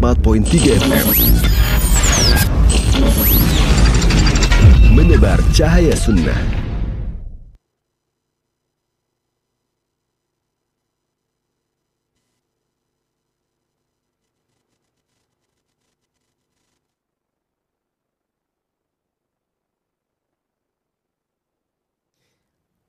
94.3 FM. Menebar cahaya sunnah.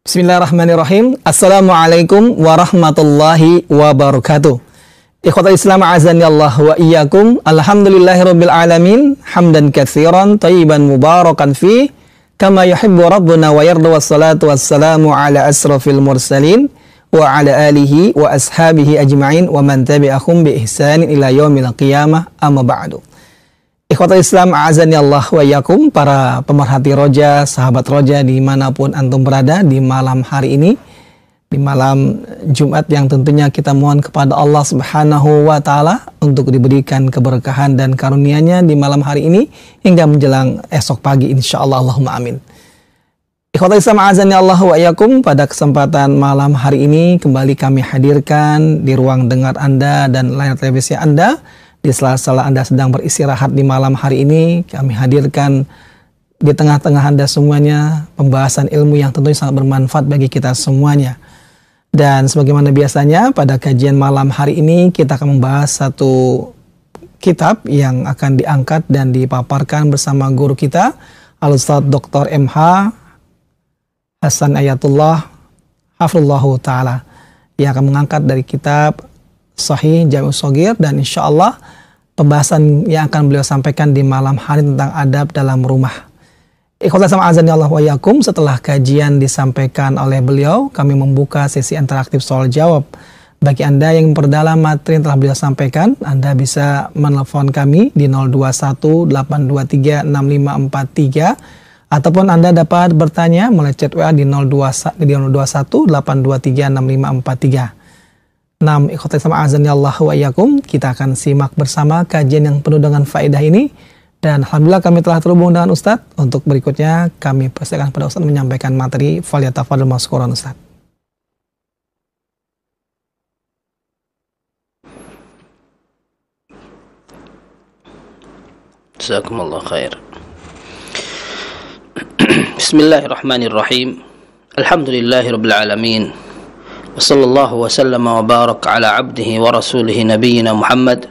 Bismillahirrahmanirrahim. Assalamualaikum warahmatullahi wabarakatuh. Ikhwatal Islam azani Allah wa iyyakum. Alhamdulillahirabbil alamin, hamdan katsiran thayyiban mubarakan fi kama yuhibbu rabbuna wa yarda, wassalatu wassalamu ala asrafil mursalin wa ala alihi wa ashabihi ajma'in wa man tabi'ahum bi ihsanin ila yaumil qiyamah, amma ba'du. Ikhwatul Islam azani Allah wa iyyakum, para pemerhati roja, sahabat roja dimanapun antum berada di malam hari ini, di malam Jumat yang tentunya kita mohon kepada Allah Subhanahu wa Ta'ala untuk diberikan keberkahan dan karunia-Nya di malam hari ini hingga menjelang esok pagi insyaallah, Allahumma amin. Ikhwatul Islam azani Allah wa iyyakum, pada kesempatan malam hari ini kembali kami hadirkan di ruang dengar Anda dan layar televisi Anda. Di sela-sela Anda sedang beristirahat di malam hari ini, kami hadirkan di tengah-tengah Anda semuanya pembahasan ilmu yang tentunya sangat bermanfaat bagi kita semuanya. Dan sebagaimana biasanya pada kajian malam hari ini kita akan membahas satu kitab yang akan diangkat dan dipaparkan bersama guru kita, Al-Ustadz Dr. MH Hasan Ayatullah Hafizahullah Ta'ala, yang akan mengangkat dari kitab Sahih Jami' Shaghir, dan insya Allah pembahasan yang akan beliau sampaikan di malam hari tentang adab dalam rumah. Ikhwatul Islam azani Allah wa iyyakum, setelah kajian disampaikan oleh beliau, kami membuka sesi interaktif soal jawab. Bagi Anda yang memperdalam materi yang telah beliau sampaikan, Anda bisa menelpon kami di 0218236543, ataupun Anda dapat bertanya melalui chat WA di 0218236543. Ikhwatul Islam azani Allah wa iyyakum, kita akan simak bersama kajian yang penuh dengan faedah ini. Dan alhamdulillah kami telah terhubung dengan Ustadz. Untuk berikutnya kami persilakan pada Ustadz menyampaikan materi. Falyatafadhal mashkuran Ustadz. Jazakumullah khair. Bismillahirrahmanirrahim. Alhamdulillahirabbil alamin. Wassallallahu wasallama wa barak ala abdihi wa rasulihi nabiyyina Muhammad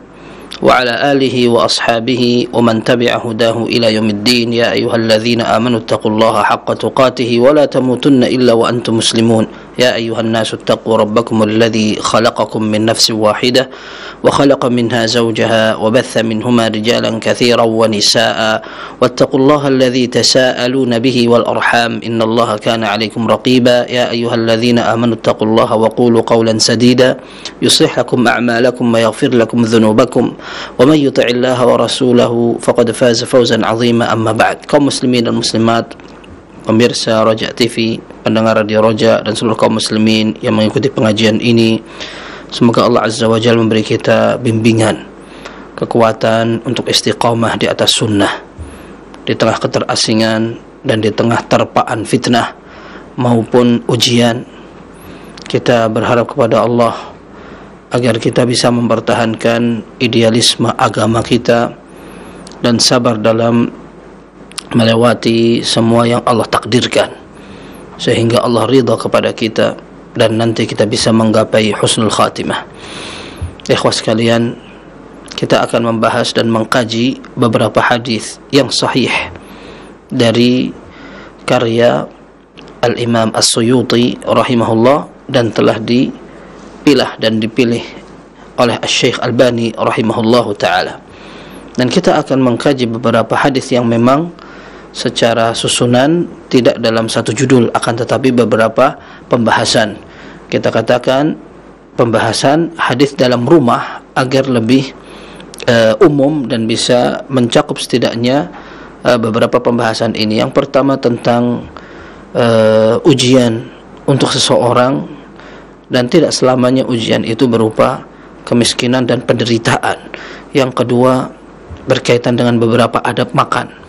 wa ala alihi wa ashabihi wa man tabi'a hudahu ila yaumiddin. Ya ayyuhalladzina amanu taqullaha haqqa tuqatih wa la tamutunna illa wa antum muslimun. Ya ayyuhan nasu taqu rabbakumul ladzi khalaqakum min nafsin wahidah wa khalaqa minha zawjaha wa batha minhuma rijalan katsiran wa nisaa'a wattaqullaha alladzi tasaaluna bihi wal arham innallaha kana 'alaykum raqiba. Ya ayyuhalladzina amanu taqullaha wa qulu qawlan sadida yuslih lakum a'malakum wa yaghfir lakum dhunubakum wa man yuti'illaha wa rasulahu faqad faza fawzan 'azima, amma ba'd. Kaum muslimin dan muslimat, pemirsa Roja TV, pendengar radio Roja, dan seluruh kaum muslimin yang mengikuti pengajian ini, semoga Allah Azza wa Jalla memberi kita bimbingan, kekuatan untuk istiqamah di atas sunnah, di tengah keterasingan dan di tengah terpaan fitnah maupun ujian. Kita berharap kepada Allah agar kita bisa mempertahankan idealisme agama kita dan sabar dalam melewati semua yang Allah takdirkan, sehingga Allah ridha kepada kita dan nanti kita bisa menggapai husnul khatimah. Ikhwah sekalian, kita akan membahas dan mengkaji beberapa hadis yang sahih dari karya Al-Imam As-Suyuti rahimahullah, dan telah dipilah dan dipilih oleh Asy-Syaikh Albani rahimahullahu ta'ala. Dan kita akan mengkaji beberapa hadis yang memang secara susunan tidak dalam satu judul, akan tetapi beberapa pembahasan. Kita katakan pembahasan hadis dalam rumah agar lebih umum dan bisa mencakup setidaknya beberapa pembahasan ini. Yang pertama tentang ujian untuk seseorang, dan tidak selamanya ujian itu berupa kemiskinan dan penderitaan. Yang kedua berkaitan dengan beberapa adab makan.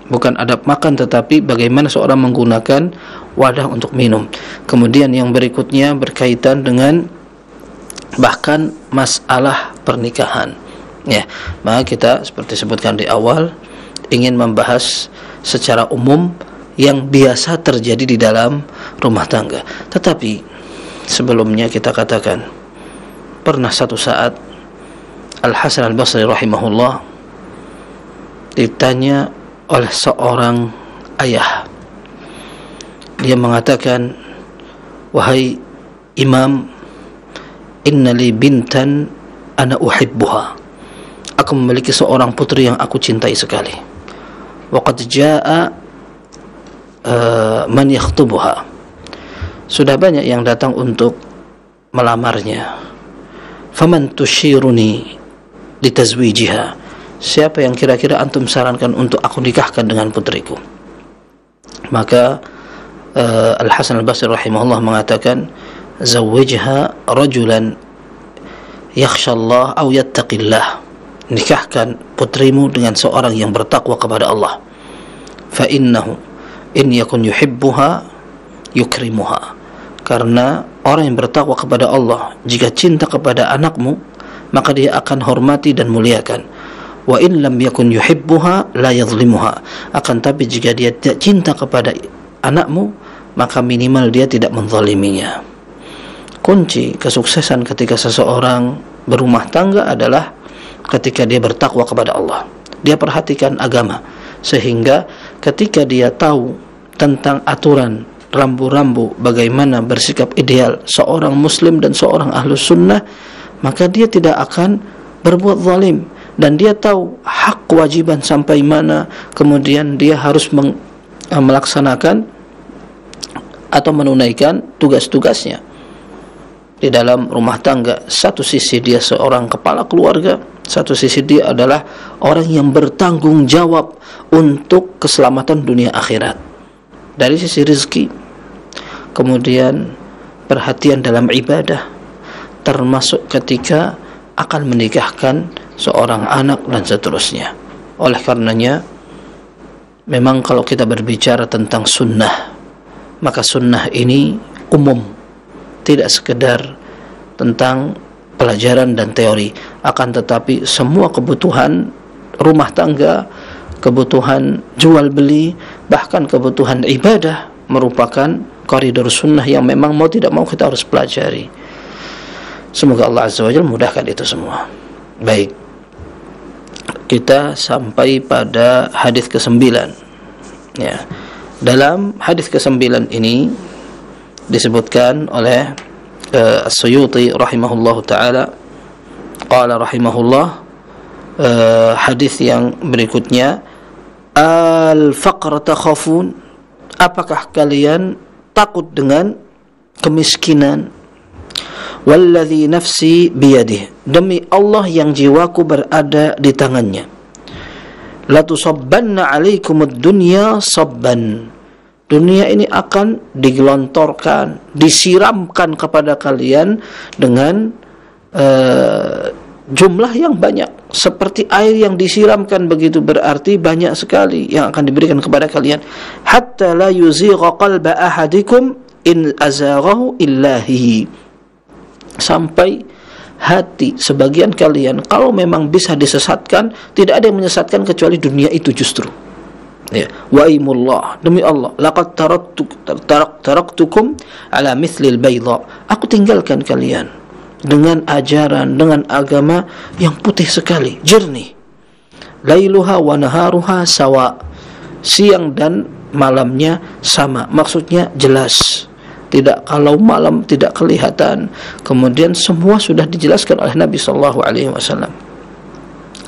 Bukan adab makan, tetapi bagaimana seorang menggunakan wadah untuk minum. Kemudian yang berikutnya berkaitan dengan bahkan masalah pernikahan, Ya, maka kita seperti sebutkan di awal ingin membahas secara umum yang biasa terjadi di dalam rumah tangga. Tetapi sebelumnya kita katakan, pernah satu saat Al-Hasan Al-Basri rahimahullah ditanya oleh seorang ayah. Dia mengatakan, "Wahai Imam, innali bintan ana uhibbuha." Aku memiliki seorang putri yang aku cintai sekali. Wa qad jaa man yakhtubuha. Sudah banyak yang datang untuk melamarnya. Faman tushiruni litazwijiha. Siapa yang kira-kira antum sarankan untuk aku nikahkan dengan putriku? Maka Al-Hasan Al-Basri rahimahullah mengatakan, zawwijha rajulan yakhshallah aw yattaqillah. Nikahkan putrimu dengan seorang yang bertakwa kepada Allah. Fa innahu in yakun yuhibbuha yukrimuha. Karena orang yang bertakwa kepada Allah, jika cinta kepada anakmu, maka dia akan hormati dan muliakan. Wa in lam yakun yuhibbuha la yadhlimuha. Akan tapi jika dia tidak cinta kepada anakmu, maka minimal dia tidak menzaliminya. Kunci kesuksesan ketika seseorang berumah tangga adalah ketika dia bertakwa kepada Allah. Dia perhatikan agama, sehingga ketika dia tahu tentang aturan rambu-rambu bagaimana bersikap ideal seorang muslim dan seorang ahlus sunnah, maka dia tidak akan berbuat zalim, dan dia tahu hak kewajiban sampai mana, kemudian dia harus melaksanakan atau menunaikan tugas-tugasnya di dalam rumah tangga. Satu sisi dia seorang kepala keluarga, satu sisi dia adalah orang yang bertanggung jawab untuk keselamatan dunia akhirat. Dari sisi rezeki, kemudian perhatian dalam ibadah, termasuk ketika akan menikahkan seorang anak dan seterusnya. Oleh karenanya, memang kalau kita berbicara tentang sunnah, maka sunnah ini umum, tidak sekedar tentang pelajaran dan teori, akan tetapi semua kebutuhan rumah tangga, kebutuhan jual beli, bahkan kebutuhan ibadah merupakan koridor sunnah yang memang mau tidak mau kita harus pelajari. Semoga Allah Azza wa Jalla mudahkan itu semua. Baik, kita sampai pada hadis ke-9. Ya, dalam hadis ke-9 ini disebutkan oleh As-Suyuti rahimahullahu taala, qala rahimahullah, hadis yang berikutnya, al-faqra takhafun, apakah kalian takut dengan kemiskinan? Walladzi nafsi biyadihi, demi Allah yang jiwaku berada di tangannya, la tusabbanna 'alaikumud dunya sabban, dunia ini akan digelontorkan, disiramkan kepada kalian dengan jumlah yang banyak, seperti air yang disiramkan, begitu berarti banyak sekali yang akan diberikan kepada kalian. Hatta la yuzigha qalba ahadikum in azaghahu illahi, sampai hati sebagian kalian kalau memang bisa disesatkan, tidak ada yang menyesatkan kecuali dunia itu justru. Ya, wa aimullah, demi Allah, laqad taraktukum ala mithlil bayda, aku tinggalkan kalian dengan ajaran, dengan agama yang putih sekali, jernih. Lailuha wa naharuha sawa, siang dan malamnya sama, maksudnya jelas, tidak kalau malam tidak kelihatan. Kemudian semua sudah dijelaskan oleh Nabi sallallahu alaihi wasallam.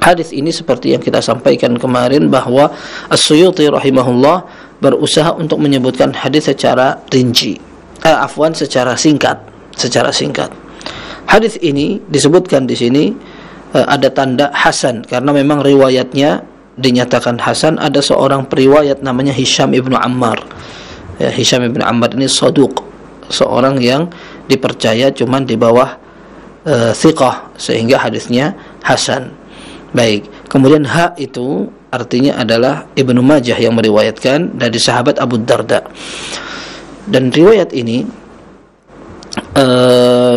Hadis ini seperti yang kita sampaikan kemarin, bahwa As-Suyuti rahimahullah berusaha untuk menyebutkan hadis secara rinci, secara singkat. Hadis ini disebutkan di sini ada tanda hasan, karena memang riwayatnya dinyatakan hasan. Ada seorang periwayat namanya Hisham ibnu Ammar. Ya, Hisham ibnu Ammar ini saduq, seorang yang dipercaya, cuman di bawah thiqah, sehingga hadisnya hasan. Baik, kemudian ha itu artinya adalah Ibnu Majah yang meriwayatkan dari sahabat Abu Darda. Dan riwayat ini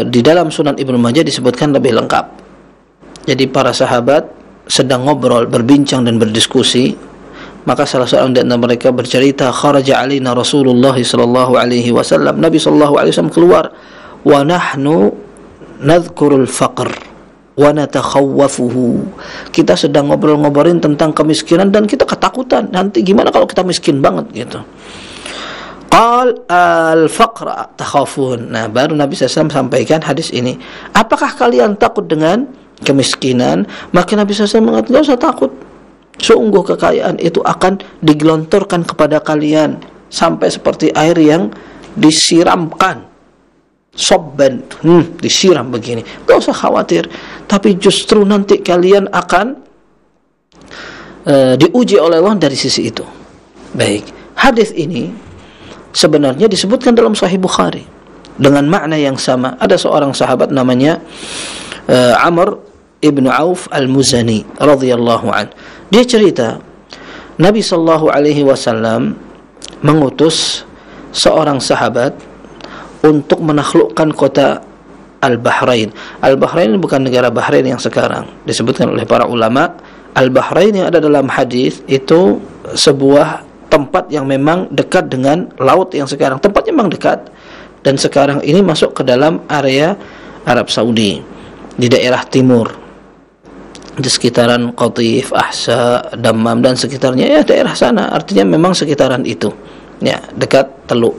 di dalam Sunan Ibnu Majah disebutkan lebih lengkap. Jadi para sahabat sedang ngobrol, berbincang dan berdiskusi, maka salah seorang di antara mereka bercerita, kharaja alaina Rasulullah sallallahu alaihi wasallam, Nabi sallallahu alaihi wasallam keluar, wa nahnu nadhkurul faqr wa natakhawwafuhu. Kita sedang ngobrol-ngobrolin tentang kemiskinan dan kita ketakutan, nanti gimana kalau kita miskin banget gitu. Qal al-faqra takhafun. Nah, baru Nabi SAW sampaikan hadis ini. Apakah kalian takut dengan kemiskinan? Maka Nabi SAW mengatakan, tidak usah takut. Sungguh kekayaan itu akan digelontorkan kepada kalian sampai seperti air yang disiramkan. Sobban, disiram begini. Tidak usah khawatir. Tapi justru nanti kalian akan diuji oleh Allah dari sisi itu. Baik. Hadis ini sebenarnya disebutkan dalam Sahih Bukhari dengan makna yang sama. Ada seorang sahabat namanya Amr ibn Auf al-Muzani radhiyallahu an. Dia cerita Nabi sallallahu alaihi wasallam mengutus seorang sahabat untuk menaklukkan kota Al-Bahrain. Al-Bahrain bukan negara Bahrain yang sekarang. Disebutkan oleh para ulama, Al-Bahrain yang ada dalam hadis itu sebuah tempat yang memang dekat dengan laut yang sekarang. Tempatnya memang dekat, dan sekarang ini masuk ke dalam area Arab Saudi, di daerah timur, di sekitaran Qatif, Ahsa, Dammam dan sekitarnya, ya daerah sana. Artinya memang sekitaran itu, ya dekat Teluk.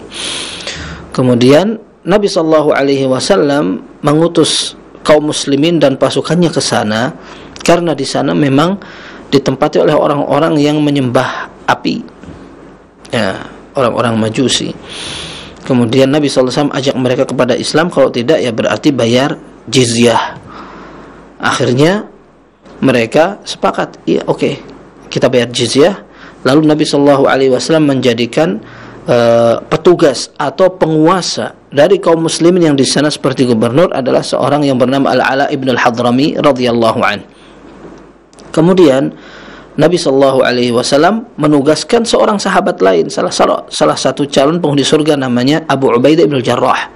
Kemudian Nabi sallallahu alaihi wasallam mengutus kaum muslimin dan pasukannya ke sana karena di sana memang ditempati oleh orang-orang yang menyembah api, ya, orang-orang Majusi. Kemudian Nabi SAW ajak mereka kepada Islam, kalau tidak ya berarti bayar jizyah. Akhirnya mereka sepakat, iya oke, kita bayar jizyah. Lalu Nabi SAW menjadikan petugas atau penguasa dari kaum muslimin yang di sana seperti gubernur adalah seorang yang bernama Al-Ala ibn al-Hadrami radhiyallahu an. Kemudian Nabi SAW menugaskan seorang sahabat lain, salah satu calon penghuni surga namanya Abu Ubaidah ibn al-Jarrah.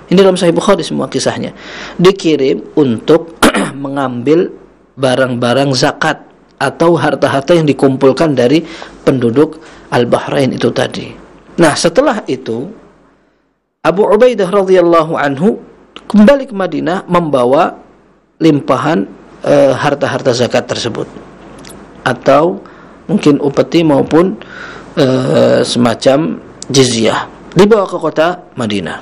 Ini dalam Sahih Bukhari semua kisahnya. Dikirim untuk mengambil barang-barang zakat atau harta-harta yang dikumpulkan dari penduduk Al-Bahrain itu tadi. Nah, setelah itu Abu Ubaidah radhiyallahu anhu kembali ke Madinah membawa limpahan harta-harta zakat tersebut, atau mungkin upeti maupun semacam jizyah, dibawa ke kota Madinah.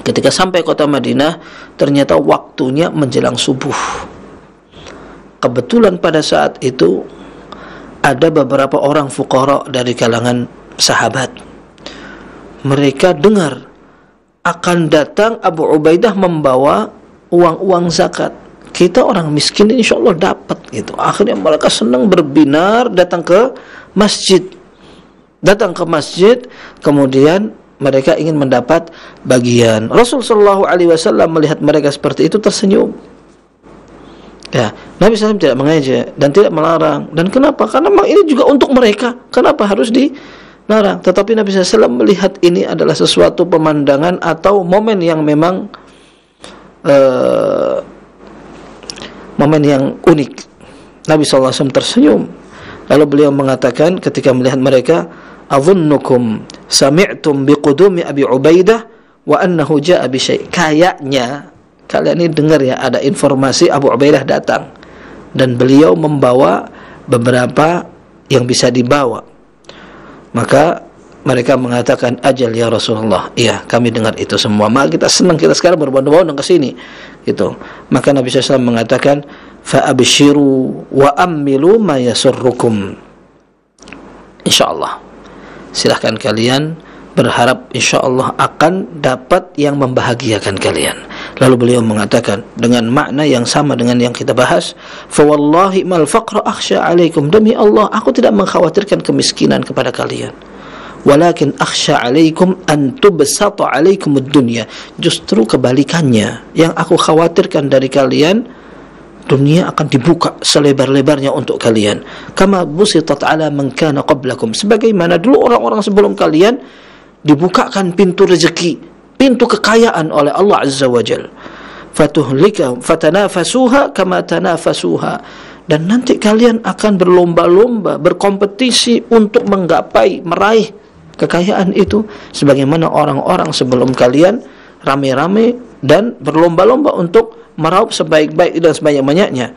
Ketika sampai kota Madinah, ternyata waktunya menjelang subuh. Kebetulan pada saat itu ada beberapa orang fuqara dari kalangan sahabat. Mereka dengar akan datang Abu Ubaidah membawa uang-uang zakat. Kita orang miskin insya Allah dapat gitu. Akhirnya mereka senang berbinar, datang ke masjid. Kemudian mereka ingin mendapat bagian. Rasulullah SAW melihat mereka seperti itu tersenyum. Ya, Nabi SAW tidak mengejek dan tidak melarang. Dan kenapa? Karena memang ini juga untuk mereka. Kenapa harus dilarang? Tetapi Nabi SAW melihat ini adalah sesuatu pemandangan atau momen yang memang momen yang unik. Nabi SAW tersenyum. Lalu beliau mengatakan ketika melihat mereka, "Adhunnukum sami'tum biqudumi Abi Ubaidah wa annahu ja'a bi syai'." Kayaknya kalian ini dengar ya, ada informasi Abu Ubaidah datang dan beliau membawa beberapa yang bisa dibawa. Maka mereka mengatakan, "Ajal ya Rasulullah." Iya, kami dengar itu semua. Maka kita senang, kita sekarang berbondong-bondong ke sini. Gitu. Maka Nabi SAW mengatakan, "Fa abshiru wa ammilu ma yasurrukum." Insyaallah. Silahkan kalian berharap insyaallah akan dapat yang membahagiakan kalian. Lalu beliau mengatakan dengan makna yang sama dengan yang kita bahas, "Fa wallahi mal faqra akhsha 'alaikum." Demi Allah, aku tidak mengkhawatirkan kemiskinan kepada kalian. Walakin akhsha 'alaikum an tubsata 'alaikum ad-dunya. Justru kebalikannya, yang aku khawatirkan dari kalian, dunia akan dibuka selebar-lebarnya untuk kalian. Kama busitat 'ala man kana qablakum. Sebagaimana dulu orang-orang sebelum kalian dibukakan pintu rezeki, pintu kekayaan oleh Allah Azza wa Jalla. fatanafasuha kama tanafasuha, dan nanti kalian akan berlomba-lomba, berkompetisi untuk meraih kekayaan itu sebagaimana orang-orang sebelum kalian rame-rame dan berlomba-lomba untuk meraup sebaik-baik dan sebanyak-banyaknya.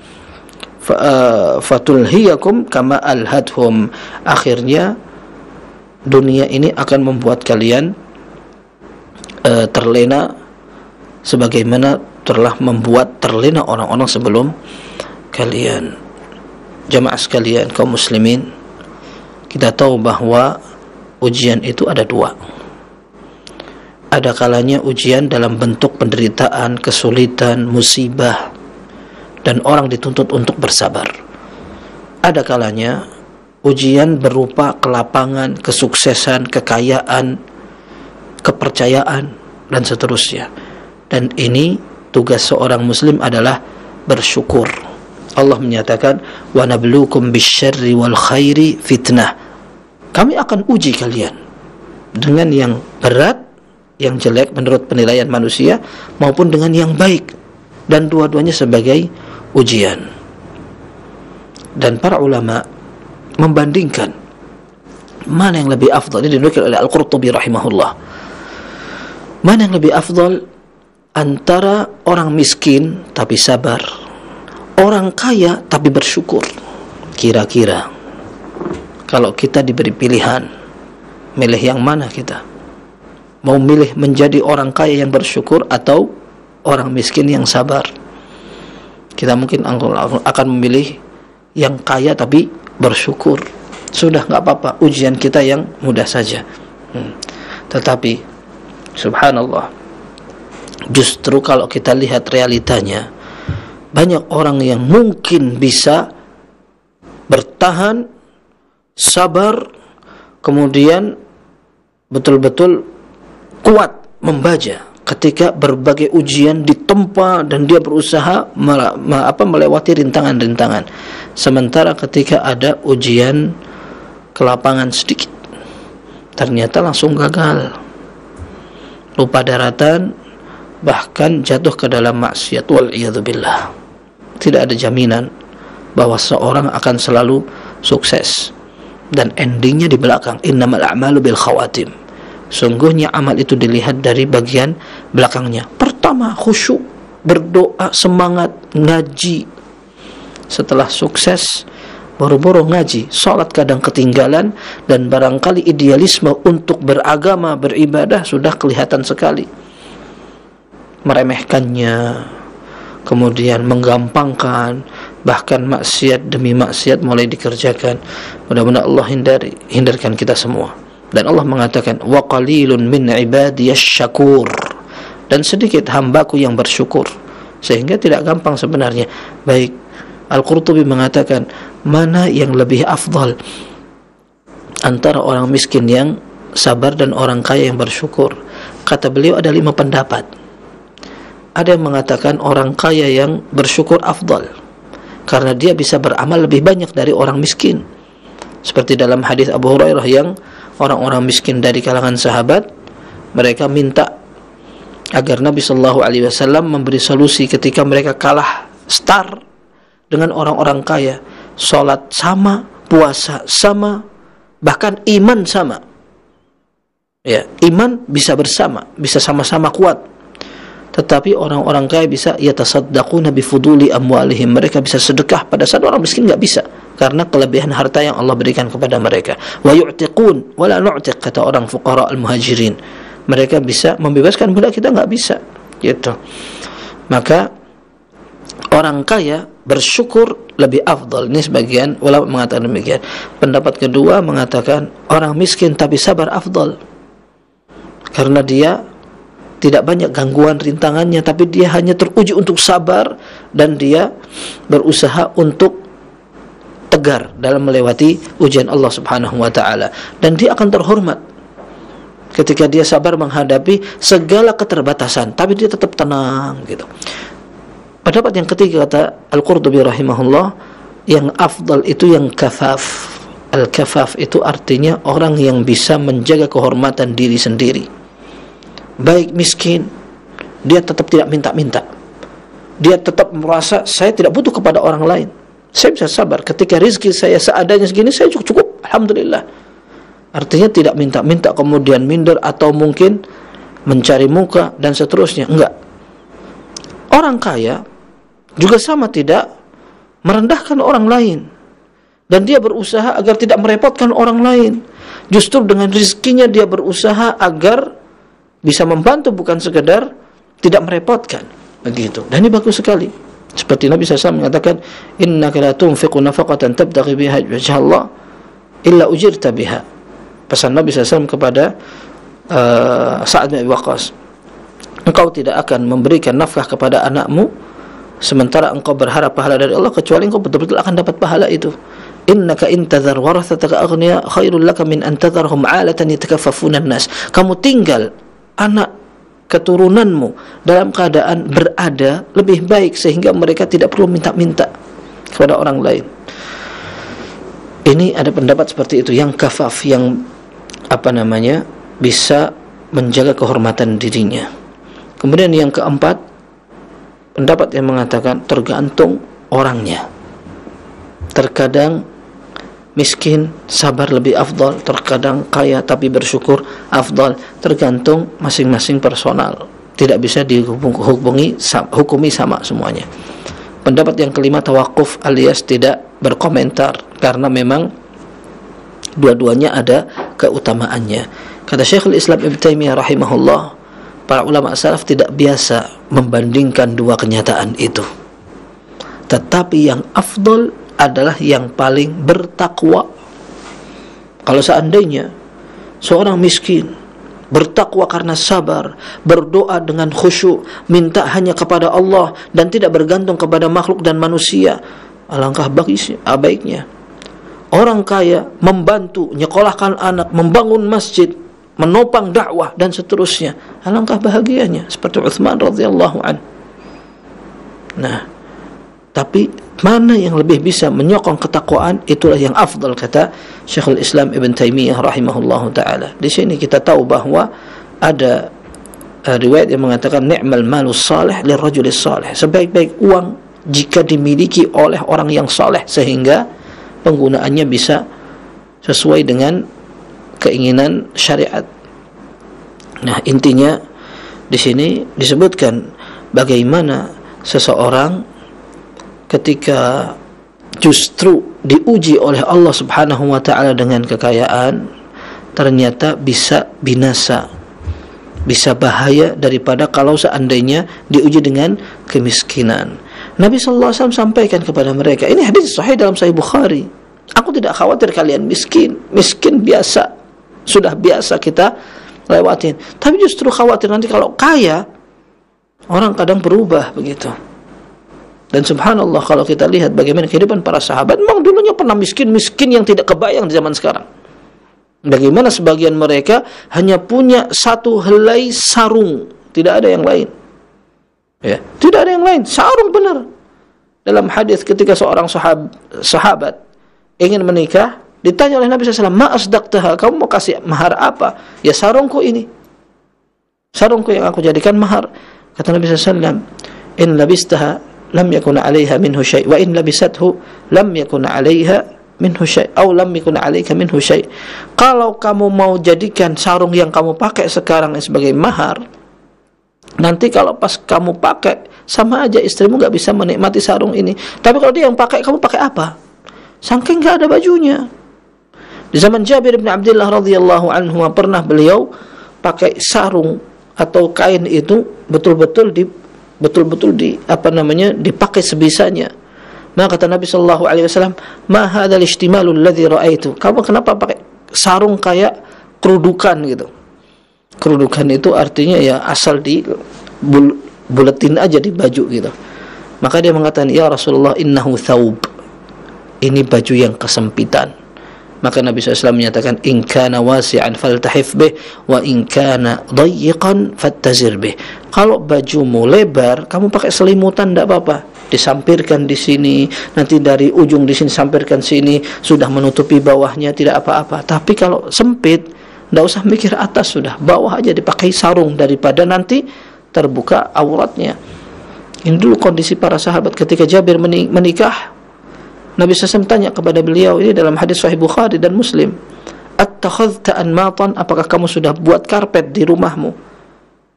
Fatulhiyakum kama alhadhum, akhirnya dunia ini akan membuat kalian terlena sebagaimana telah membuat terlena orang-orang sebelum kalian. Jamaah sekalian, kaum muslimin, kita tahu bahwa ujian itu ada dua. Ada kalanya ujian dalam bentuk penderitaan, kesulitan, musibah, dan orang dituntut untuk bersabar. Ada kalanya ujian berupa kelapangan, kesuksesan, kekayaan, kepercayaan, dan seterusnya. Dan ini tugas seorang muslim adalah bersyukur. Allah menyatakan, wa nabluukum bisyarri wal khairi fitnah. Kami akan uji kalian dengan yang berat, yang jelek menurut penilaian manusia, maupun dengan yang baik, dan dua-duanya sebagai ujian. Dan para ulama membandingkan mana yang lebih afdal. Ini dinukil oleh Al-Qurtubi rahimahullah. Mana yang lebih afdal antara orang miskin tapi sabar, orang kaya tapi bersyukur? Kira-kira kalau kita diberi pilihan, milih yang mana kita? Mau milih menjadi orang kaya yang bersyukur atau orang miskin yang sabar? Kita mungkin akan memilih yang kaya tapi bersyukur. Sudah, nggak apa-apa, ujian kita yang mudah saja. Tetapi subhanallah, justru kalau kita lihat realitanya, banyak orang yang mungkin bisa bertahan, sabar, kemudian betul-betul kuat membaja ketika berbagai ujian ditempa dan dia berusaha melewati rintangan-rintangan. Sementara ketika ada ujian kelapangan sedikit, ternyata langsung gagal, lupa daratan, bahkan jatuh ke dalam maksiat, wal'iyadzubillah. Tidak ada jaminan bahwa seorang akan selalu sukses, dan endingnya di belakang. Innamal a'malu bil khawatim. Sungguhnya amal itu dilihat dari bagian belakangnya. Pertama khusyuk, berdoa, semangat, ngaji. Setelah sukses, boro-boro ngaji, salat kadang ketinggalan, dan barangkali idealisme untuk beragama, beribadah sudah kelihatan sekali. Meremehkannya, kemudian menggampangkan, bahkan maksiat demi maksiat mulai dikerjakan. Mudah-mudahan Allah hindarkan kita semua. Dan Allah mengatakan, wa qalilun min ibadiyasy syakur, dan sedikit hambaku yang bersyukur. Sehingga tidak gampang sebenarnya. Baik, Al-Qurtubi mengatakan, mana yang lebih afdal antara orang miskin yang sabar dan orang kaya yang bersyukur? Kata beliau ada 5 pendapat. Ada yang mengatakan orang kaya yang bersyukur afdal, karena dia bisa beramal lebih banyak dari orang miskin. Seperti dalam hadis Abu Hurairah, yang orang-orang miskin dari kalangan sahabat, mereka minta agar Nabi Shallallahu Alaihi Wasallam memberi solusi ketika mereka kalah star dengan orang-orang kaya. Salat sama, puasa sama, bahkan iman sama. Ya, iman bisa bersama, bisa sama-sama kuat. Tetapi orang-orang kaya bisa yatasaddaquna bifuduli amwalihim, mereka bisa sedekah, pada saat orang miskin nggak bisa, karena kelebihan harta yang Allah berikan kepada mereka. Wa yu'tiqun wa la nu'tiq, kata orang fuqara al-muhajirin, mereka bisa membebaskan budak, kita nggak bisa, gitu. Maka orang kaya bersyukur lebih afdal. Ini sebagian ulama mengatakan demikian. Pendapat kedua mengatakan orang miskin tapi sabar afdal, karena dia tidak banyak gangguan rintangannya, tapi dia hanya teruji untuk sabar, dan dia berusaha untuk tegar dalam melewati ujian Allah Subhanahu wa taala, dan dia akan terhormat ketika dia sabar menghadapi segala keterbatasan, tapi dia tetap tenang, gitu. Pendapat yang ketiga, kata Al-Qurtubi rahimahullah, yang afdal itu yang kafaf. Al-kafaf itu artinya orang yang bisa menjaga kehormatan diri sendiri. Baik miskin, dia tetap tidak minta-minta. dia tetap merasa saya tidak butuh kepada orang lain. Saya bisa sabar ketika rezeki saya seadanya segini, saya cukup, alhamdulillah. Artinya tidak minta-minta kemudian minder atau mungkin mencari muka dan seterusnya. Enggak. Orang kaya juga sama, tidak merendahkan orang lain, dan dia berusaha agar tidak merepotkan orang lain. Justru dengan rezekinya dia berusaha agar bisa membantu, bukan sekedar tidak merepotkan. Begitu. Dan ini bagus sekali. Seperti Nabi SAW mengatakan, innaka la tunfiqu nafaqatan tabtaghi biha wajha Allah illa ujirta biha. Pesan Nabi SAW kepada Sa'ad bin Abi Waqqas, engkau tidak akan memberikan nafkah kepada anakmu sementara engkau berharap pahala dari Allah, kecuali engkau betul-betul akan dapat pahala itu. Innaka intadhar warathataka aghniya khairul laka min an tadharhum 'alatan yatakaffafuna an-nas. Kamu tinggal anak keturunanmu dalam keadaan berada lebih baik, sehingga mereka tidak perlu minta-minta kepada orang lain. Ini ada pendapat seperti itu, yang kafaf, yang bisa menjaga kehormatan dirinya. Kemudian yang keempat, pendapat yang mengatakan tergantung orangnya. Terkadang miskin sabar lebih afdal, terkadang kaya tapi bersyukur afdal, tergantung masing-masing personal. Tidak bisa dihukumi sama semuanya. Pendapat yang kelima, tawakuf alias tidak berkomentar, karena memang dua-duanya ada keutamaannya. Kata Syekhul Islam Ibnu Taimiyah rahimahullah, para ulama salaf tidak biasa membandingkan dua kenyataan itu. Tetapi yang afdal adalah yang paling bertakwa. Kalau seandainya seorang miskin bertakwa karena sabar, berdoa dengan khusyuk, minta hanya kepada Allah dan tidak bergantung kepada makhluk dan manusia, alangkah baiknya. Orang kaya membantu nyekolahkan anak, membangun masjid, menopang dakwah dan seterusnya, alangkah bahagianya, seperti Utsman radhiyallahu an. Nah, tapi mana yang lebih bisa menyokong ketakwaan, itulah yang afdal, kata Syekhul Islam Ibn Taimiyah rahimahullahu ta'ala. Di sini kita tahu bahwa ada riwayat yang mengatakan ni'mal malus salih lirrajulis salih, sebaik-baik uang jika dimiliki oleh orang yang saleh, sehingga penggunaannya bisa sesuai dengan keinginan syariat. Nah, intinya di sini disebutkan bagaimana seseorang ketika justru diuji oleh Allah Subhanahu wa ta'ala dengan kekayaan, ternyata bisa binasa, bisa bahaya daripada kalau seandainya diuji dengan kemiskinan. Nabi SAW sampaikan kepada mereka, ini hadis sahih dalam Sahih Bukhari, aku tidak khawatir kalian miskin biasa, sudah biasa kita lewatin, tapi justru khawatir nanti kalau kaya. Orang kadang berubah begitu. Dan subhanallah, kalau kita lihat bagaimana kehidupan para sahabat, memang dulunya pernah miskin yang tidak kebayang di zaman sekarang. Bagaimana sebagian mereka hanya punya satu helai sarung, tidak ada yang lain. Ya, tidak ada yang lain, sarung benar. Dalam hadis ketika seorang sahabat ingin menikah, ditanya oleh Nabi SAW, ma asdaqtaha, kamu mau kasih mahar apa? Ya, sarungku ini, sarungku yang aku jadikan mahar. Kata Nabi SAW, in labistaha lam yakun 'alaiha minhu syai' wa in labisathu lam yakun 'alaiha minhu syai' aw lam yakun 'alaika minhu syai'. Kalau kamu mau jadikan sarung yang kamu pakai sekarang sebagai mahar, nanti kalau pas kamu pakai, sama aja istrimu enggak bisa menikmati sarung ini. Tapi kalau dia yang pakai, kamu pakai apa? Saking enggak ada bajunya. Di zaman Jabir bin Abdullah radhiyallahu anhu, pernah beliau pakai sarung atau kain itu betul-betul dipakai sebisanya. Maka kata Nabi sallallahu alaihi wasallam, "Ma hadzal ihtimalul ladzi ra'aitu?" Kamu kenapa pakai sarung kayak kerudukan gitu? Kerudukan itu artinya ya asal di buletin aja di baju gitu. Maka dia mengatakan, "Ya Rasulullah, innahu thawb." Ini baju yang kesempitan. Maka Nabi SAW menyatakan, in kana wasi'an faltahif bih wa in kana dayyiqan fattazir bih. Kalau bajumu lebar, kamu pakai selimutan tidak apa-apa, disampirkan di sini, nanti dari ujung di sini sampirkan sini, sudah menutupi bawahnya, tidak apa-apa. Tapi kalau sempit, tidak usah mikir atas, sudah bawah aja dipakai sarung, daripada nanti terbuka auratnya. Ini dulu kondisi para sahabat ketika Jabir menikah. Nabi SAW tanya kepada beliau, ini dalam hadis Sahih Bukhari dan Muslim, "Attakhadhta anmatan, apakah kamu sudah buat karpet di rumahmu?"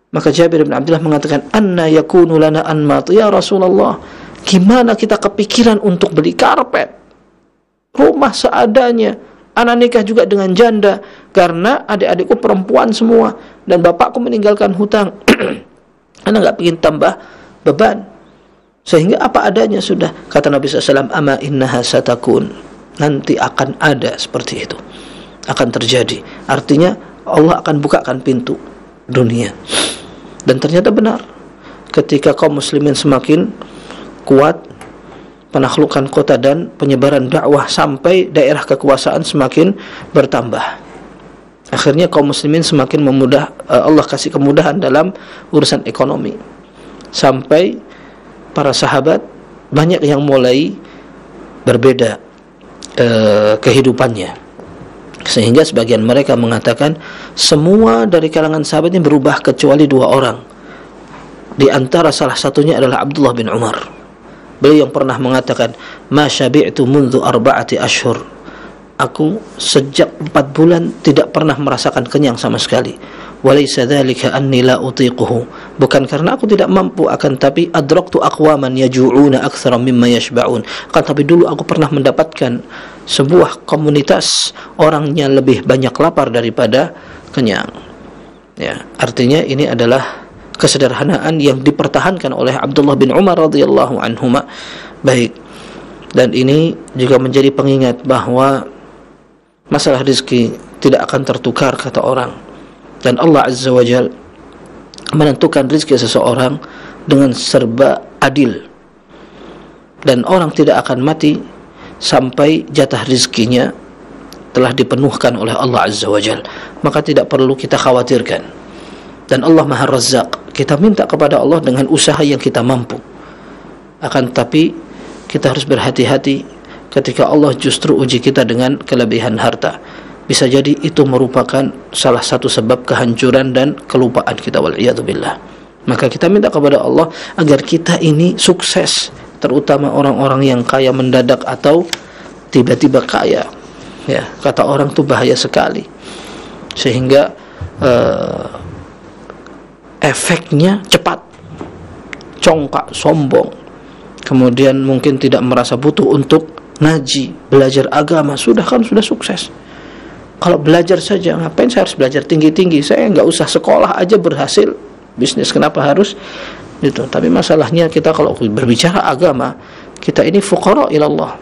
Maka Jabir bin Abdullah mengatakan, "Anna yakunu lana anmat ya Rasulullah." Gimana kita kepikiran untuk beli karpet? Rumah seadanya. Anak nikah juga dengan janda karena adik-adikku perempuan semua dan bapakku meninggalkan hutang. Anak enggak ingin tambah beban. Sehingga apa adanya sudah. Kata Nabi SAW, "Ama innaha satakun." Nanti akan ada seperti itu. Akan terjadi. Artinya Allah akan bukakan pintu dunia. Dan ternyata benar. Ketika kaum muslimin semakin kuat, penaklukan kota dan penyebaran dakwah sampai daerah kekuasaan semakin bertambah. Akhirnya kaum muslimin semakin Allah kasih kemudahan dalam urusan ekonomi. Sampai para sahabat banyak yang mulai berbeda kehidupannya. Sehingga sebagian mereka mengatakan semua dari kalangan sahabat ini berubah kecuali 2 orang. Di antara salah satunya adalah Abdullah bin Umar. Beliau yang pernah mengatakan, "Ma syabi'tu mundu 4 ashhur." Aku sejak 4 bulan tidak pernah merasakan kenyang sama sekali. Walaysa dzalika anni la utiquhu. Bukan karena aku tidak mampu, akan tapi adraktu aqwaman yaju'una aktsara mimma yashba'un. Akan tapi dulu aku pernah mendapatkan sebuah komunitas orangnya lebih banyak lapar daripada kenyang. Ya, artinya ini adalah kesederhanaan yang dipertahankan oleh Abdullah bin Umar radhiyallahu anhuma. Baik. Dan ini juga menjadi pengingat bahwa masalah rezeki tidak akan tertukar, kata orang. Dan Allah Azza wa Jal menentukan rezeki seseorang dengan serba adil. Dan orang tidak akan mati sampai jatah rezekinya telah dipenuhkan oleh Allah Azza wa Jal. Maka tidak perlu kita khawatirkan. Dan Allah Maha Razzaq. Kita minta kepada Allah dengan usaha yang kita mampu. Akan tapi kita harus berhati-hati ketika Allah justru uji kita dengan kelebihan harta. Bisa jadi itu merupakan salah satu sebab kehancuran dan kelupaan kita, wal'iyadzubillah. Maka kita minta kepada Allah agar kita ini sukses, terutama orang-orang yang kaya mendadak atau tiba-tiba kaya. Ya, kata orang itu bahaya sekali. Sehingga efeknya cepat, congkak, sombong. Kemudian mungkin tidak merasa butuh untuk ngaji, belajar agama, sudah sukses. Kalau belajar saja, ngapain saya harus belajar tinggi-tinggi? Saya nggak usah sekolah aja berhasil bisnis, kenapa harus itu? Tapi masalahnya kita kalau berbicara agama, kita ini fuqara ilallah,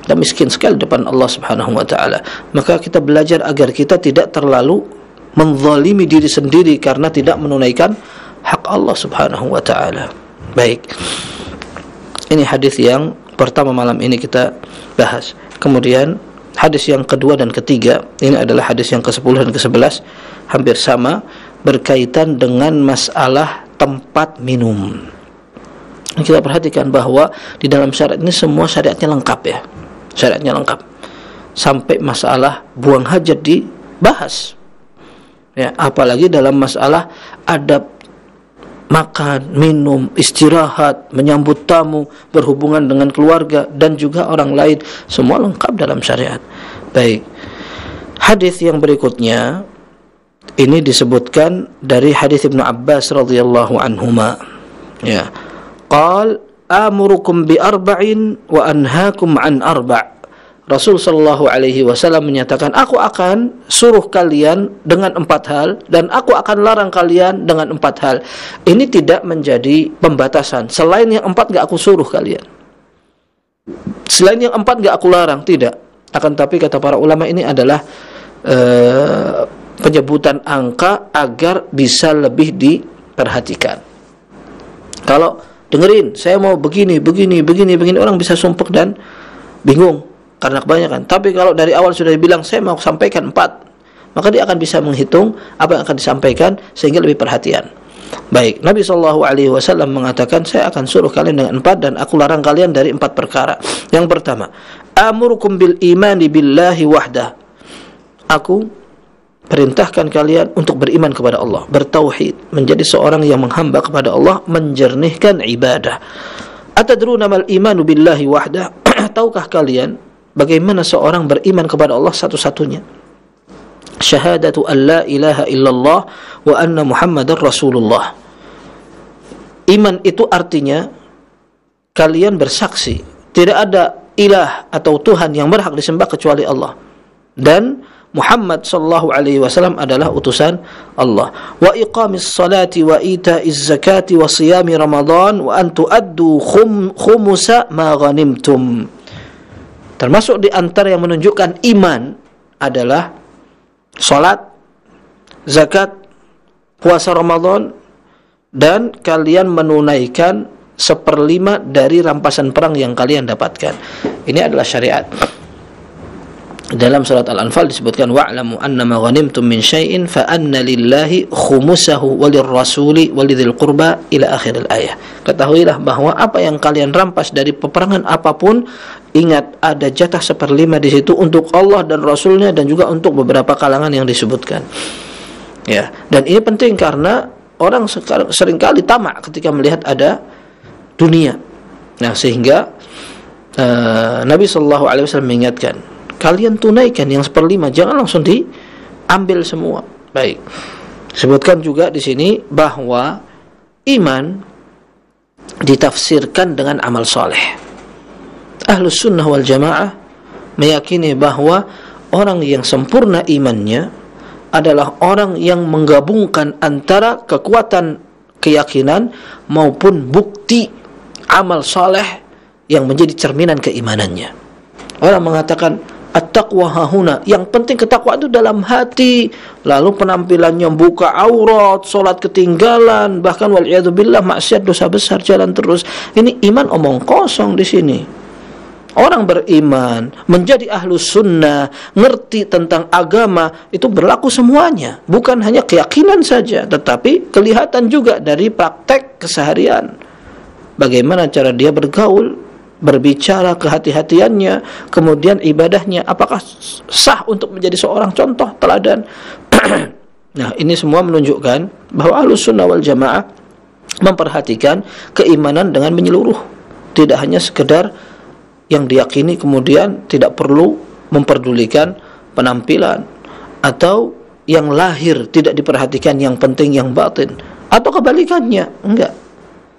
kita miskin sekali depan Allah Subhanahu wa ta'ala. Maka kita belajar agar kita tidak terlalu menzalimi diri sendiri karena tidak menunaikan hak Allah Subhanahu wa ta'ala. Baik, ini hadis yang pertama malam ini kita bahas. Kemudian hadis yang kedua dan ketiga, ini adalah hadis yang ke-10 dan ke-11, hampir sama, berkaitan dengan masalah tempat minum. Kita perhatikan bahwa di dalam syariat ini semua syariatnya lengkap, ya. Syariatnya lengkap. Sampai masalah buang hajat dibahas. Ya, apalagi dalam masalah adab makan, minum, istirahat, menyambut tamu, berhubungan dengan keluarga dan juga orang lain, semua lengkap dalam syariat. Baik. Hadis yang berikutnya ini disebutkan dari hadis Ibnu Abbas radhiyallahu anhuma. Ya. Qal amurukum bi arba'in wa anhaakum an arba'. Rasul sallallahu alaihi wasallam menyatakan, aku akan suruh kalian dengan 4 hal dan aku akan larang kalian dengan 4 hal. Ini tidak menjadi pembatasan. Selain yang 4 enggak aku suruh kalian. Selain yang 4 enggak aku larang, tidak. Akan tapi kata para ulama ini adalah penyebutan angka agar bisa lebih diperhatikan. Kalau dengerin, saya mau begini, orang bisa sumpek dan bingung karena kebanyakan. Tapi kalau dari awal sudah dibilang saya mau sampaikan 4, maka dia akan bisa menghitung apa yang akan disampaikan sehingga lebih perhatian. Baik, Nabi SAW mengatakan, saya akan suruh kalian dengan 4 dan aku larang kalian dari 4 perkara. Yang pertama, amurukum bil imani billahi wahdah. Aku perintahkan kalian untuk beriman kepada Allah, bertauhid, menjadi seorang yang menghamba kepada Allah, menjernihkan ibadah. Atadruna mal imanu billahi wahdah? Tahukah kalian bagaimana seorang beriman kepada Allah satu-satunya? Syahadatu an la ilaha illallah wa anna Muhammadar Rasulullah. Iman itu artinya kalian bersaksi tidak ada ilah atau Tuhan yang berhak disembah kecuali Allah, dan Muhammad sallallahu alaihi wasallam adalah utusan Allah. Wa iqamis salati wa ita'iz zakati wa siyami Ramadan wa an tu'addu khumusa ma ghanimtum. Termasuk di antara yang menunjukkan iman adalah salat, zakat, puasa Ramadan, dan kalian menunaikan 1/5 dari rampasan perang yang kalian dapatkan. Ini adalah syariat. Dalam surat Al-Anfal disebutkan wa'lamu annama ghanimtum min syai'in fa anna lillahi khumusahu walirrasuli walidhil qurba ila akhiril ayah. Ketahuilah bahwa apa yang kalian rampas dari peperangan apapun, ingat ada jatah 1/5 di situ untuk Allah dan Rasulnya dan juga untuk beberapa kalangan yang disebutkan. Ya, dan ini penting karena orang seringkali tamak ketika melihat ada dunia. Nah, sehingga Nabi SAW mengingatkan, kalian tunaikan yang 1/5, jangan langsung diambil semua. Baik. Sebutkan juga di sini bahwa iman ditafsirkan dengan amal soleh. Ahlus sunnah wal jamaah meyakini bahwa orang yang sempurna imannya adalah orang yang menggabungkan antara kekuatan keyakinan maupun bukti amal soleh yang menjadi cerminan keimanannya. Orang mengatakan at-taqwa hahuna, yang penting ketakwaan itu dalam hati, lalu penampilannya buka aurat, solat ketinggalan, bahkan wal'iyadzubillah maksiat dosa besar jalan terus. Ini iman omong kosong di sini. Orang beriman, menjadi ahlus sunnah, ngerti tentang agama, itu berlaku semuanya, bukan hanya keyakinan saja, tetapi kelihatan juga dari praktek keseharian. Bagaimana cara dia bergaul, berbicara, kehati-hatiannya, kemudian ibadahnya, apakah sah untuk menjadi seorang contoh teladan. Nah, ini semua menunjukkan bahwa Ahlus Sunnah wal Jamaah memperhatikan keimanan dengan menyeluruh, tidak hanya sekedar yang diyakini kemudian tidak perlu memperdulikan penampilan, atau yang lahir tidak diperhatikan, yang penting yang batin, atau kebalikannya. Enggak,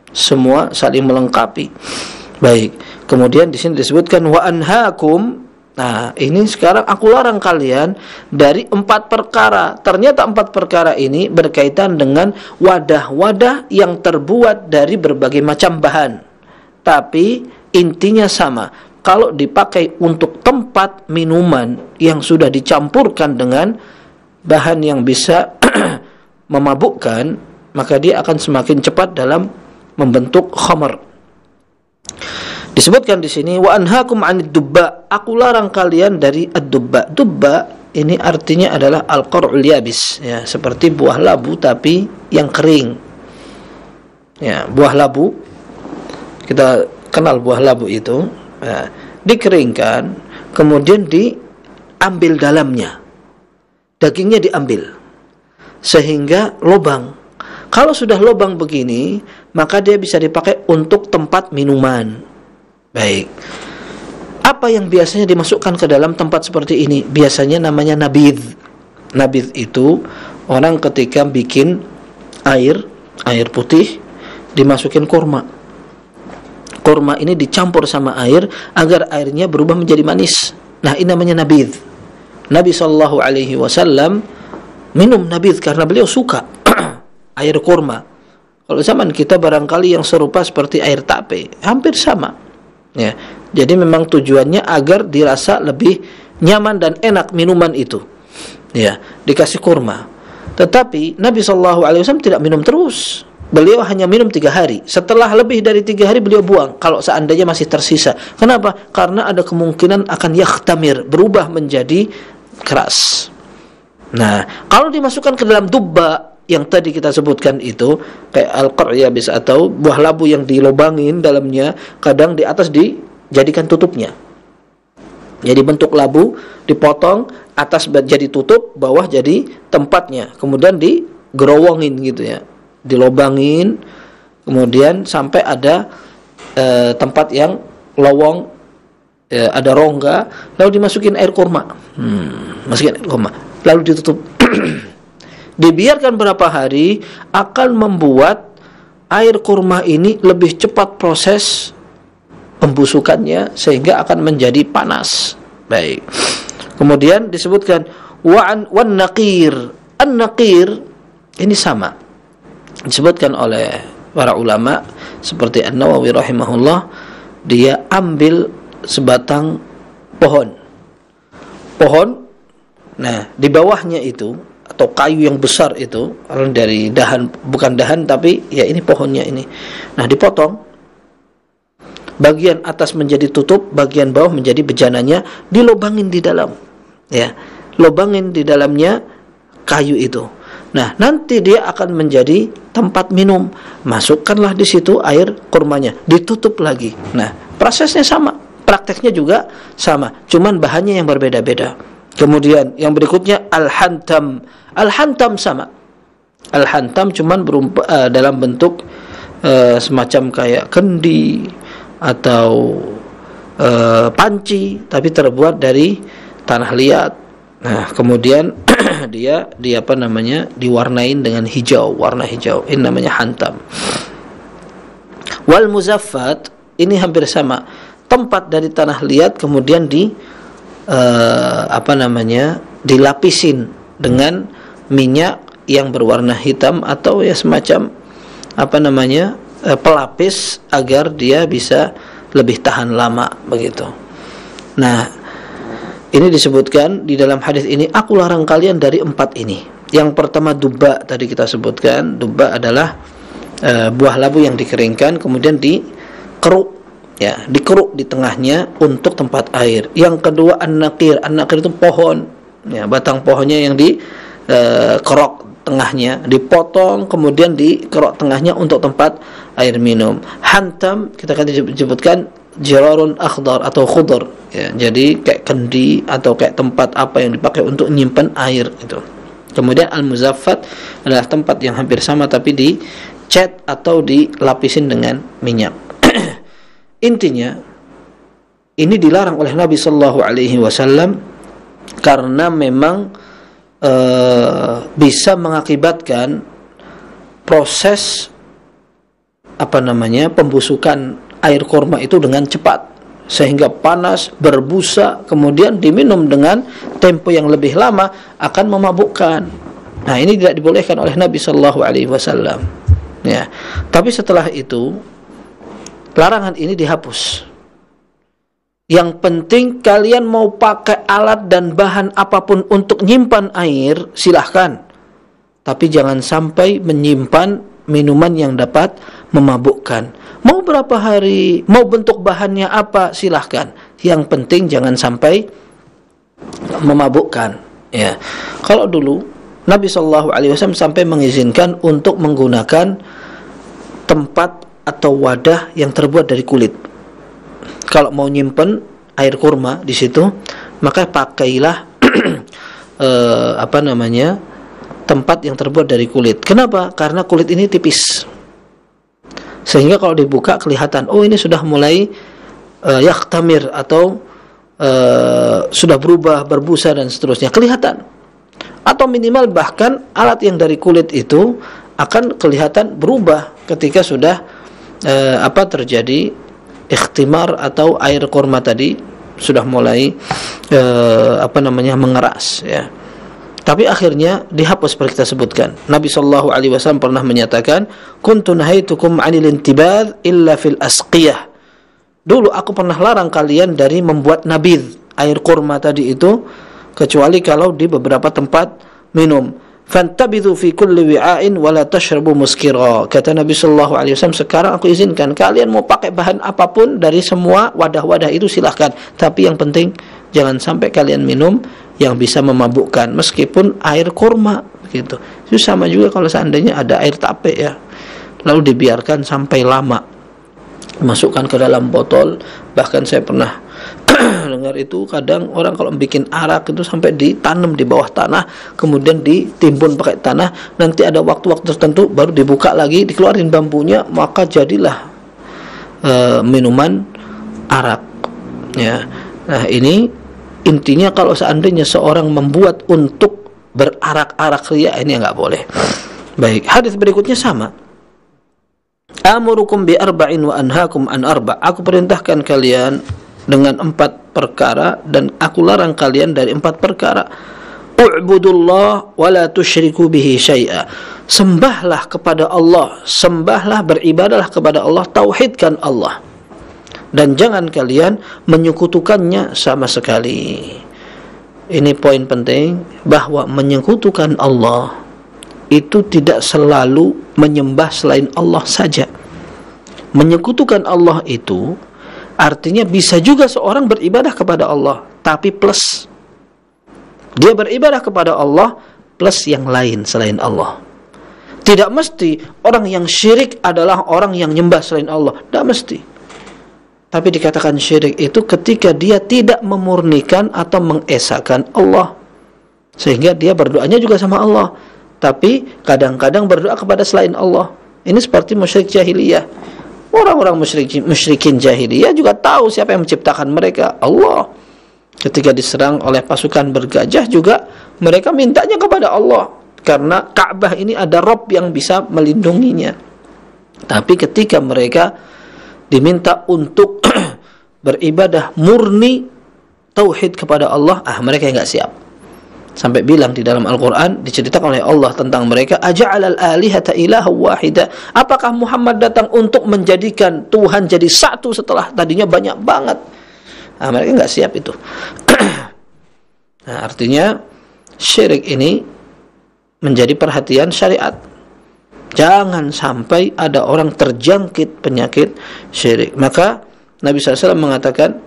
semua saling melengkapi. Baik, kemudian di sini disebutkan wa anhaakum. Nah, ini sekarang aku larang kalian dari 4 perkara. Ternyata 4 perkara ini berkaitan dengan wadah-wadah yang terbuat dari berbagai macam bahan, tapi intinya sama. Kalau dipakai untuk tempat minuman yang sudah dicampurkan dengan bahan yang bisa memabukkan, maka dia akan semakin cepat dalam membentuk khamar. Disebutkan di sini wa anhaakum 'anid dubba, aku larang kalian dari ad-dubba. Dubba ini artinya adalah al-qar'ul yabis, ya, seperti buah labu tapi yang kering. Ya, buah labu, kita kenal buah labu itu, ya, dikeringkan, kemudian diambil dalamnya, dagingnya diambil sehingga lubang. Kalau sudah lubang begini, maka dia bisa dipakai untuk tempat minuman. Baik, apa yang biasanya dimasukkan ke dalam tempat seperti ini? Biasanya namanya nabidh. Nabidh itu orang ketika bikin air putih, dimasukin kurma. Kurma ini dicampur sama air agar airnya berubah menjadi manis. Nah, ini namanya nabidh. Nabi SAW minum nabidh karena beliau suka air kurma. Kalau zaman kita barangkali yang serupa seperti air tape, hampir sama. Ya, jadi memang tujuannya agar dirasa lebih nyaman dan enak minuman itu. Ya, dikasih kurma. Tetapi Nabi SAW tidak minum terus. Beliau hanya minum 3 hari. Setelah lebih dari 3 hari beliau buang kalau seandainya masih tersisa. Kenapa? Karena ada kemungkinan akan yakhtamir, berubah menjadi keras. Nah, kalau dimasukkan ke dalam dubba yang tadi kita sebutkan itu, kayak al-qaryabis atau buah labu yang dilobangin dalamnya, kadang di atas dijadikan tutupnya. Jadi bentuk labu dipotong, atas jadi tutup, bawah jadi tempatnya. Kemudian digerowongin gitu ya, dilobangin, kemudian sampai ada tempat yang lowong, ada rongga, lalu dimasukin air kurma. Masukin air kurma, lalu ditutup. Dibiarkan berapa hari akan membuat air kurma ini lebih cepat proses pembusukannya sehingga akan menjadi panas. Baik. Kemudian disebutkan wan naqir. An-naqir ini sama disebutkan oleh para ulama seperti An-Nawawi rahimahullah, dia ambil sebatang pohon. Nah, di bawahnya itu atau kayu yang besar itu, dari dahan, bukan dahan tapi ya ini pohonnya ini. Nah, dipotong. Bagian atas menjadi tutup, bagian bawah menjadi bejananya, dilobangin di dalam. Ya, lobangin di dalamnya kayu itu. Nah, nanti dia akan menjadi tempat minum. Masukkanlah di situ air kurmanya, ditutup lagi. Nah, prosesnya sama, prakteknya juga sama, cuman bahannya yang berbeda-beda. Kemudian yang berikutnya al-hantam. Al-hantam sama. Al-hantam cuman dalam bentuk semacam kayak kendi atau panci, tapi terbuat dari tanah liat. Nah, kemudian dia diwarnain dengan hijau, warna hijau. Ini namanya hantam. Wal muzaffat ini hampir sama, tempat dari tanah liat kemudian dilapisin dengan minyak yang berwarna hitam atau ya semacam pelapis agar dia bisa lebih tahan lama begitu. Nah, ini disebutkan di dalam hadis ini, aku larang kalian dari 4 ini. Yang pertama dubba, tadi kita sebutkan, dubba adalah buah labu yang dikeringkan kemudian dikeruk, ya, dikeruk di tengahnya untuk tempat air. Yang kedua an-naqir. An-naqir itu pohon, ya, batang pohonnya yang dikerok tengahnya, dipotong kemudian dikerok tengahnya untuk tempat air minum. Hantam kita akan disebutkan jirarun akhdar atau khudar, ya, jadi kayak kendi atau kayak tempat apa yang dipakai untuk menyimpan air itu. Kemudian al-muzaffat adalah tempat yang hampir sama tapi dicat atau dilapisin dengan minyak. Intinya ini dilarang oleh Nabi sallallahu alaihi wasallam karena memang bisa mengakibatkan proses pembusukan air kurma itu dengan cepat sehingga panas, berbusa, kemudian diminum dengan tempo yang lebih lama akan memabukkan. Nah, ini tidak dibolehkan oleh Nabi sallallahu alaihi wasallam. Ya. Tapi setelah itu larangan ini dihapus. Yang penting kalian mau pakai alat dan bahan apapun untuk nyimpan air, silahkan. Tapi jangan sampai menyimpan minuman yang dapat memabukkan. Mau berapa hari, mau bentuk bahannya apa, silahkan. Yang penting jangan sampai memabukkan. Ya. Kalau dulu Nabi SAW sampai mengizinkan untuk menggunakan tempat atau wadah yang terbuat dari kulit. Kalau mau nyimpen air kurma di situ, maka pakailah tempat yang terbuat dari kulit. Kenapa? Karena kulit ini tipis, sehingga kalau dibuka kelihatan, oh ini sudah mulai yaktamir atau sudah berubah, berbusa dan seterusnya, kelihatan. Atau minimal bahkan alat yang dari kulit itu akan kelihatan berubah ketika sudah terjadi ikhtimar atau air kurma tadi sudah mulai mengeras, ya. Tapi akhirnya dihapus seperti kita sebutkan. Nabi sallallahu alaihi wasallam pernah menyatakan, "Kuntu nahaitukum 'anil intibadh illa fil asqiyah." Dulu aku pernah larang kalian dari membuat nabidh, air kurma tadi itu, kecuali kalau di beberapa tempat minum. Fantabidhu fi kulli wi'ain wa la tashrabu muskira. Kata Nabi sallallahu alaihi wasallam, sekarang aku izinkan kalian mau pakai bahan apapun dari semua wadah-wadah itu silahkan, tapi yang penting jangan sampai kalian minum yang bisa memabukkan meskipun air kurma gitu. Itu sama juga kalau seandainya ada air tape, ya, lalu dibiarkan sampai lama, masukkan ke dalam botol. Bahkan saya pernah Dengar itu kadang orang kalau bikin arak itu sampai ditanam di bawah tanah, kemudian ditimbun pakai tanah, nanti ada waktu-waktu tertentu baru dibuka lagi, dikeluarin bambunya, maka jadilah minuman arak. Ya. Nah, ini intinya kalau seandainya seorang membuat untuk berarak-arak ria, ini enggak boleh. Baik, hadis berikutnya sama. Amurukum bi arba'in wa anhaakum an arba'. Aku perintahkan kalian dengan 4 perkara dan aku larang kalian dari 4 perkara. U'budullah wa la tusyriku bihi syai'a. Sembahlah kepada Allah, sembahlah, beribadahlah kepada Allah, tauhidkan Allah. Dan jangan kalian menyekutukannya sama sekali. Ini poin penting, bahwa menyekutukan Allah itu tidak selalu menyembah selain Allah saja. Menyekutukan Allah itu artinya bisa juga seorang beribadah kepada Allah, tapi plus. Dia beribadah kepada Allah plus yang lain selain Allah. Tidak mesti orang yang syirik adalah orang yang nyembah selain Allah. Tidak mesti. Tapi dikatakan syirik itu ketika dia tidak memurnikan atau mengesahkan Allah, sehingga dia berdoanya juga sama Allah, tapi kadang-kadang berdoa kepada selain Allah. Ini seperti musyrik jahiliyah. Orang-orang musyrikin jahiliyah juga tahu siapa yang menciptakan mereka, Allah. Ketika diserang oleh pasukan bergajah juga mereka mintanya kepada Allah, karena Ka'bah ini ada Rabb yang bisa melindunginya. Tapi ketika mereka diminta untuk beribadah murni tauhid kepada Allah, mereka enggak siap. Sampai bilang di dalam Al-Quran, diceritakan oleh Allah tentang mereka, aja'alal alihata ilaha wahida. Apakah Muhammad datang untuk menjadikan Tuhan jadi satu setelah tadinya banyak banget? Mereka enggak siap itu. Nah, artinya syirik ini menjadi perhatian syariat. Jangan sampai ada orang terjangkit penyakit syirik. Maka Nabi SAW mengatakan,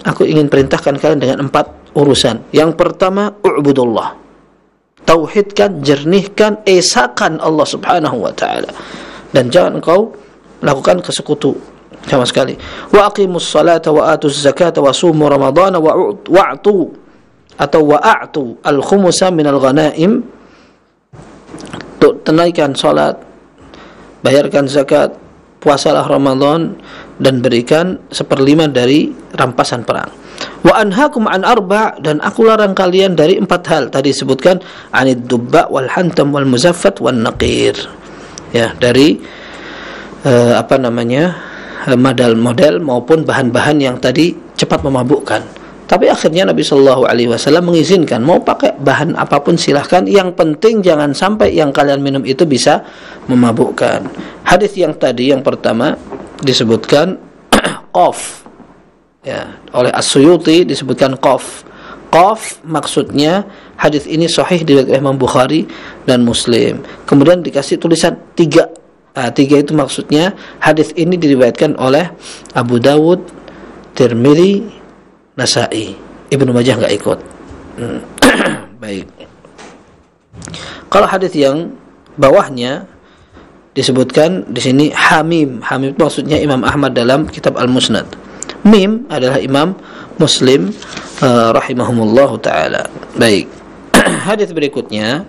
aku ingin perintahkan kalian dengan 4 urusan. Yang pertama, u'budullah. Tauhidkan, jernihkan, esakan Allah subhanahu wa ta'ala. Dan jangan engkau melakukan kesekutu sama sekali. Wa aqimus salata wa atuz zakata wa sumu ramadana wa'atu atau wa'atu al-khumusa minal ghanaim. Tunaikan salat, bayarkan zakat, puasalah Ramadan, dan berikan 1/5 dari rampasan perang. Wa anhaakum an arba', dan aku larang kalian dari 4 hal. Tadi disebutkan anid dubba wal hantam wal muzaffat wan naqir. Ya, dari model maupun bahan-bahan yang tadi cepat memabukkan. Tapi akhirnya Nabi Shallallahu Alaihi Wasallam mengizinkan, mau pakai bahan apapun silahkan, yang penting jangan sampai yang kalian minum itu bisa memabukkan. Hadis yang tadi yang pertama disebutkan qaf, ya, oleh As-Suyuti disebutkan qaf. Qaf maksudnya hadis ini sahih diriwayatkan oleh Imam Bukhari dan Muslim. Kemudian dikasih tulisan 3. 3 itu maksudnya hadis ini diriwayatkan oleh Abu Dawud, Tirmidzi, Nasa'i. Ibnu Majah enggak ikut. Baik. Kalau hadis yang bawahnya disebutkan di sini Hamim. Hamim itu maksudnya Imam Ahmad dalam kitab Al-Musnad. Mim adalah Imam Muslim rahimahumullahu taala. Baik. Hadis berikutnya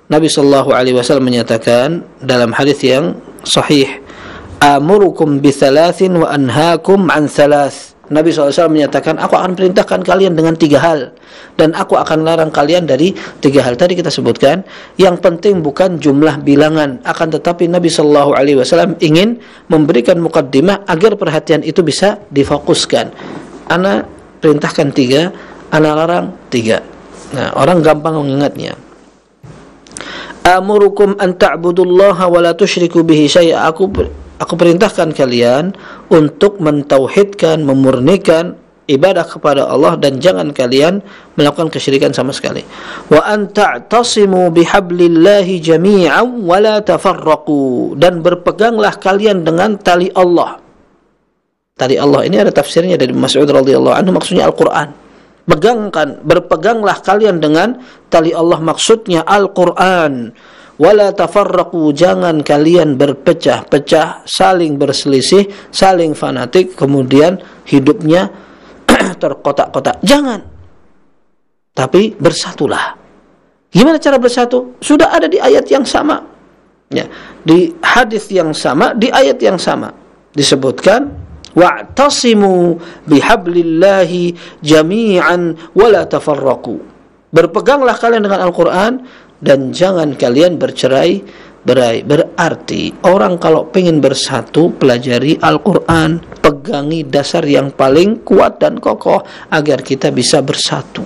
Nabi sallallahu alaihi wasallam menyatakan dalam hadis yang sahih, amurukum bi thalathin wa anhaakum an thalath. Nabi SAW menyatakan, aku akan perintahkan kalian dengan 3 hal, dan aku akan larang kalian dari 3 hal. Tadi kita sebutkan, yang penting bukan jumlah bilangan, akan tetapi Nabi SAW ingin memberikan mukaddimah agar perhatian itu bisa difokuskan. Ana perintahkan 3, ana larang 3. Nah, orang gampang mengingatnya. Amurukum an ta'budullaha wa la tusyriku bihi syai'a. Aku perintahkan kalian untuk mentauhidkan, memurnikan ibadah kepada Allah, dan jangan kalian melakukan kesyirikan sama sekali. Wa an ta'tasimu bihablillahi jami'an wa la tafarraqu, dan berpeganglah kalian dengan tali Allah. Tali Allah ini ada tafsirnya dari Mas'ud radhiyallahu anhu, maksudnya Al-Qur'an. Berpeganglah kalian dengan tali Allah, maksudnya Al-Qur'an. Wala tafarraqu, jangan kalian berpecah-pecah, saling berselisih, saling fanatik, kemudian hidupnya terkotak-kotak. Jangan. Tapi bersatulah. Gimana cara bersatu? Sudah ada di ayat yang sama. Ya, di hadis yang sama, di ayat yang sama disebutkan wa'tasimu bihablillahi jami'an wa la tafarraqu. Berpeganglah kalian dengan Al-Qur'an dan jangan kalian bercerai-berai. Berarti orang kalau pengen bersatu, pelajari Al-Qur'an, pegangi dasar yang paling kuat dan kokoh agar kita bisa bersatu.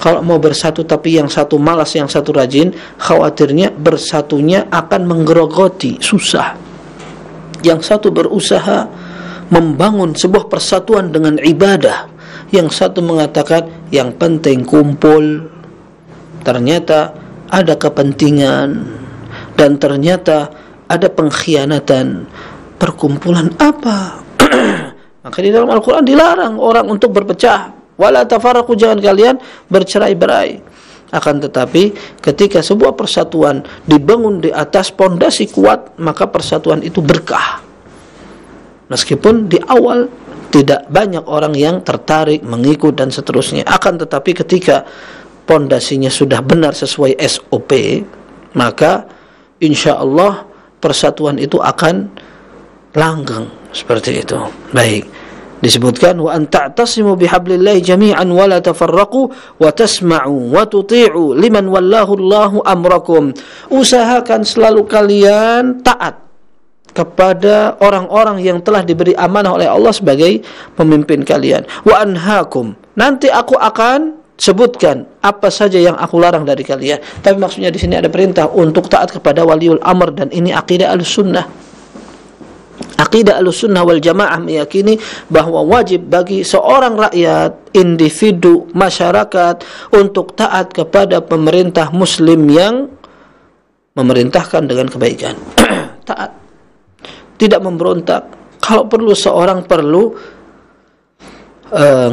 Kalau mau bersatu tapi yang satu malas, yang satu rajin, khawatirnya bersatunya akan menggerogoti, susah. Yang satu berusaha membangun sebuah persatuan dengan ibadah, yang satu mengatakan yang penting kumpul. Ternyata ada kepentingan dan ternyata ada pengkhianatan. Perkumpulan apa? Maka di dalam Al-Quran dilarang orang untuk berpecah. Wala tafarraqu, jangan kalian bercerai-berai. Akan tetapi ketika sebuah persatuan dibangun di atas pondasi kuat, maka persatuan itu berkah. Meskipun di awal tidak banyak orang yang tertarik, mengikut dan seterusnya. Akan tetapi ketika pondasinya sudah benar sesuai SOP, maka insya Allah persatuan itu akan langgeng seperti itu. Baik. Disebutkan wa an ta'tasimu bihablillahi jami'an wa la tafarraqu wa tasma'u wa tuti'u liman wallahu Allahu amrakum. Usahakan selalu kalian taat kepada orang-orang yang telah diberi amanah oleh Allah sebagai pemimpin kalian. Wa anhaakum, nanti aku akan sebutkan apa saja yang aku larang dari kalian. Tapi maksudnya di sini ada perintah untuk taat kepada waliul amr, dan ini akidah Ahlussunnah. Aqidah Ahlussunnah wal Jamaah meyakini bahwa wajib bagi seorang rakyat, individu, masyarakat untuk taat kepada pemerintah muslim yang memerintahkan dengan kebaikan. Taat, tidak memberontak. Kalau perlu seorang perlu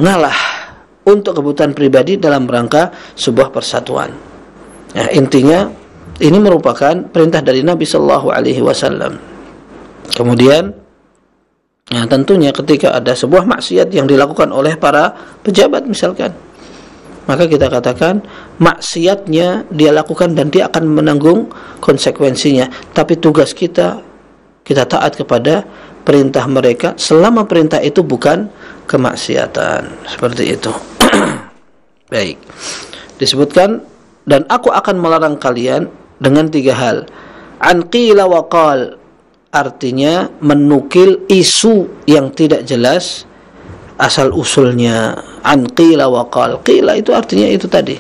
ngalah untuk kebutuhan pribadi dalam rangka sebuah persatuan. Nah, intinya ini merupakan perintah dari Nabi sallallahu alaihi wasallam. Kemudian tentunya ketika ada sebuah maksiat yang dilakukan oleh para pejabat misalkan, maka kita katakan maksiatnya dia lakukan dan dia akan menanggung konsekuensinya. Tapi tugas kita taat kepada perintah mereka selama perintah itu bukan kemaksiatan. Seperti itu. Baik. Disebutkan, dan aku akan melarang kalian dengan 3 hal. An qila wa qal, artinya menukil isu yang tidak jelas asal usulnya. An qila wa qal, qila itu artinya itu tadi,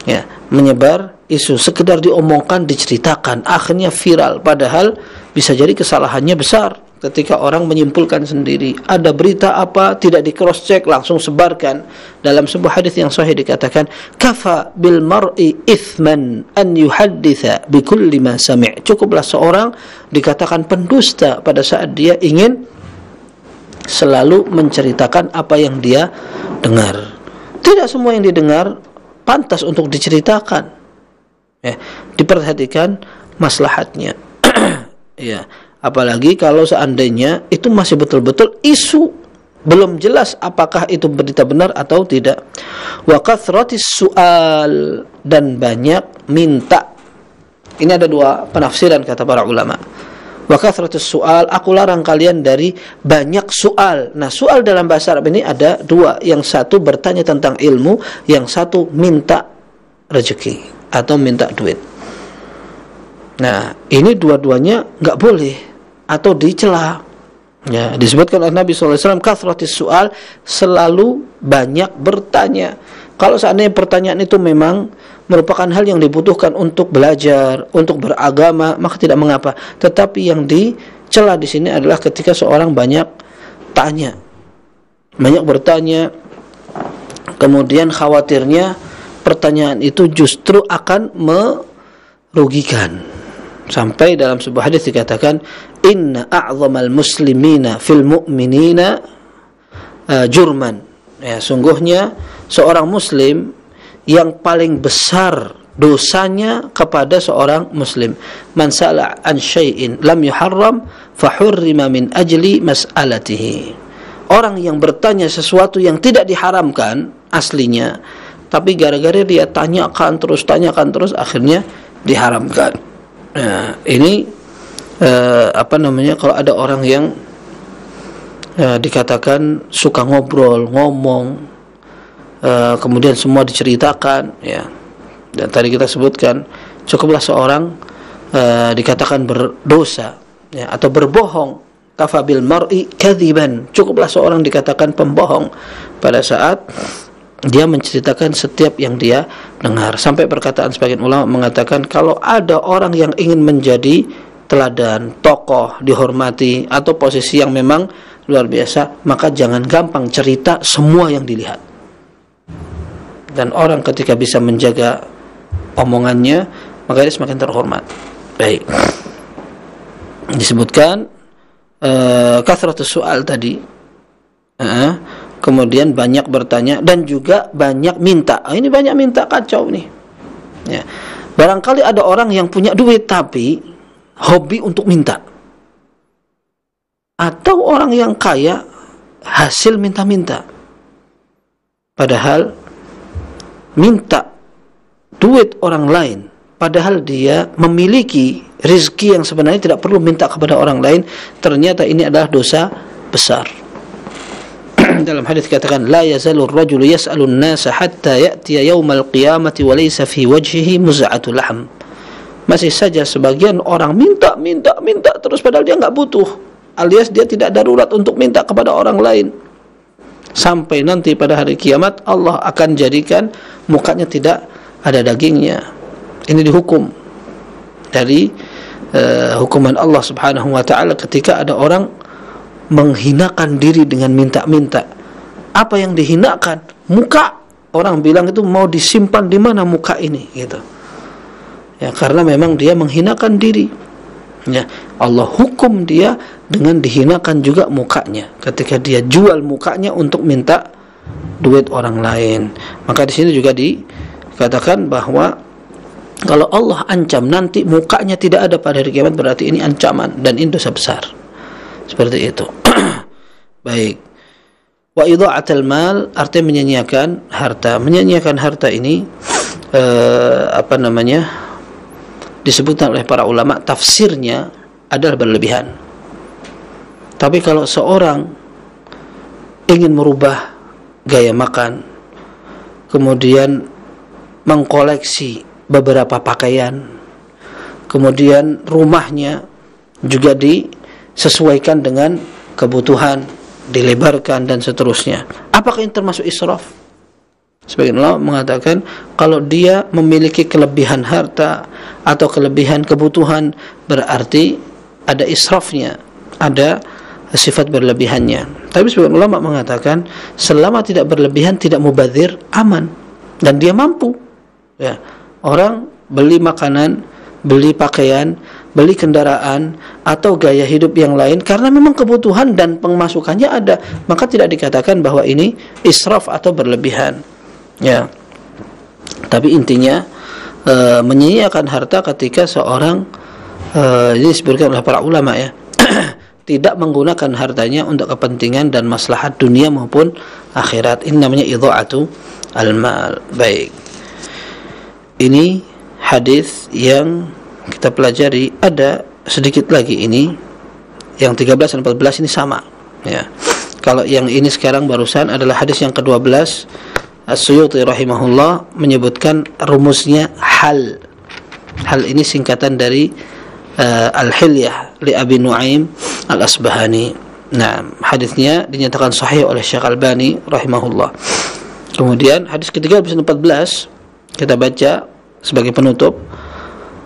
ya, menyebar isu, sekedar diomongkan, diceritakan, akhirnya viral, padahal bisa jadi kesalahannya besar. Ketika orang menyimpulkan sendiri, ada berita apa tidak di cross check, langsung sebarkan. Dalam sebuah hadis yang sahih dikatakan, kafa bil mar'i ithman an yuhadditha bi kulli ma sami'. Cukuplah seorang dikatakan pendusta pada saat dia ingin selalu menceritakan apa yang dia dengar. Tidak semua yang didengar pantas untuk diceritakan. Ya, diperhatikan maslahatnya. Ya. Apalagi kalau seandainya itu masih betul-betul isu, belum jelas apakah itu berita benar atau tidak. Wa kathratis su'al, dan banyak minta. Ini ada 2 penafsiran kata para ulama. Wa kathratis su'al, aku larang kalian dari banyak soal. Nah, soal dalam bahasa Arab ini ada 2. Yang satu bertanya tentang ilmu, yang satu minta rezeki atau minta duit. Nah, ini dua-duanya enggak boleh atau dicela. Ya, disebutkan oleh Nabi SAW, kathratis su'al, selalu banyak bertanya. Kalau seandainya pertanyaan itu memang merupakan hal yang dibutuhkan untuk belajar, untuk beragama, maka tidak mengapa. Tetapi yang dicela di sini adalah ketika seorang banyak tanya, banyak bertanya, kemudian khawatirnya pertanyaan itu justru akan merugikan. Sampai dalam sebuah hadis dikatakan, inna a'zamal muslimina fil mu'minina jurman. Ya, sungguhnya seorang muslim yang paling besar dosanya kepada seorang muslim, man sa'ala an syai'in lam yuharram fa hurrima min ajli mas'alatihi. orang yang bertanya sesuatu yang tidak diharamkan aslinya, tapi gara-gara dia tanyakan terus akhirnya diharamkan. Nah, ini kalau ada orang yang dikatakan suka ngomong, kemudian semua diceritakan, ya. Dan tadi kita sebutkan cukuplah seorang dikatakan berdosa, ya, atau berbohong, kafabil mar'i kadziban, cukuplah seorang dikatakan pembohong pada saat dia menceritakan setiap yang dia dengar. Sampai perkataan sebagian ulama mengatakan kalau ada orang yang ingin menjadi teladan, tokoh, dihormati, atau posisi yang memang luar biasa, maka jangan gampang cerita semua yang dilihat. Dan orang ketika bisa menjaga omongannya, maka dia semakin terhormat. Baik, disebutkan kathratus soal tadi, kemudian banyak bertanya dan juga banyak minta. Ini banyak minta, kacau nih, ya. Barangkali ada orang yang punya duit tapi hobi untuk minta, atau orang yang kaya hasil minta-minta, padahal minta duit orang lain, padahal dia memiliki rezeki yang sebenarnya tidak perlu minta kepada orang lain. Ternyata ini adalah dosa besar. Dalam hadis dikatakan la yazalur rajulu yas'alun nasa hatta ya'tiya yaumal qiyamati wa laysa fi wajhihi muz'atul lahm. Masih saja sebagian orang minta terus padahal dia enggak butuh, alias dia tidak darurat untuk minta kepada orang lain. Sampai nanti pada hari kiamat Allah akan jadikan mukanya tidak ada dagingnya. Ini dihukum dari hukuman Allah Subhanahu wa ta'ala ketika ada orang menghinakan diri dengan minta-minta. Apa yang dihinakan? Muka. Orang bilang itu mau disimpan di mana muka ini, gitu. Ya, karena memang dia menghinakan diri. Ya, Allah hukum dia dengan dihinakan juga mukanya ketika dia jual mukanya untuk minta duit orang lain. Maka di sini juga dikatakan bahwa kalau Allah ancam nanti mukanya tidak ada pada hari kiamat, berarti ini ancaman dan ini dosa besar. Seperti itu. Baik. Wa idha'atul mal artinya menyanyiakan harta. Menyanyiakan harta ini disebutkan oleh para ulama, tafsirnya adalah berlebihan. Tapi kalau seorang ingin merubah gaya makan, kemudian mengkoleksi beberapa pakaian, kemudian rumahnya juga disesuaikan dengan kebutuhan, dilebarkan dan seterusnya, apakah ini termasuk israf? Sebagian ulama mengatakan kalau dia memiliki kelebihan harta atau kelebihan kebutuhan, berarti ada israfnya, ada sifat berlebihannya. Tapi sebagian ulama mengatakan selama tidak berlebihan, tidak mubadzir, aman, dan dia mampu. Ya, orang beli makanan, beli pakaian, beli kendaraan atau gaya hidup yang lain karena memang kebutuhan dan pemasukannya ada, maka tidak dikatakan bahwa ini israf atau berlebihan. Ya. Tapi intinya menyia-nyiakan harta ketika seorang ini disebutkan oleh para ulama, ya, tidak menggunakan hartanya untuk kepentingan dan maslahat dunia maupun akhirat. Ini namanya idha'atu al-mal. Baik. Ini hadis yang kita pelajari. Ada sedikit lagi ini, yang 13 dan 14 ini sama, ya. Kalau yang ini sekarang barusan adalah hadis yang ke-12. As-Suyuti rahimahullah menyebutkan rumusnya hal. Hal ini singkatan dari Al-Hilyah li Abi Nu'aim Al-Asbahani. Nah, hadisnya dinyatakan sahih oleh Syekh Albani rahimahullah. Kemudian hadis ke-13 dan 14 kita baca sebagai penutup.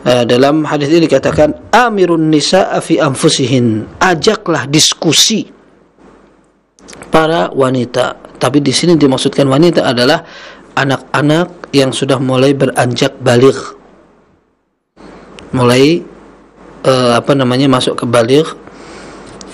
Dalam hadis ini dikatakan amirun nisa'a fi anfusihin, ajaklah diskusi para wanita. Tapi di sini dimaksudkan wanita adalah anak-anak yang sudah mulai beranjak baligh, mulai masuk ke baligh,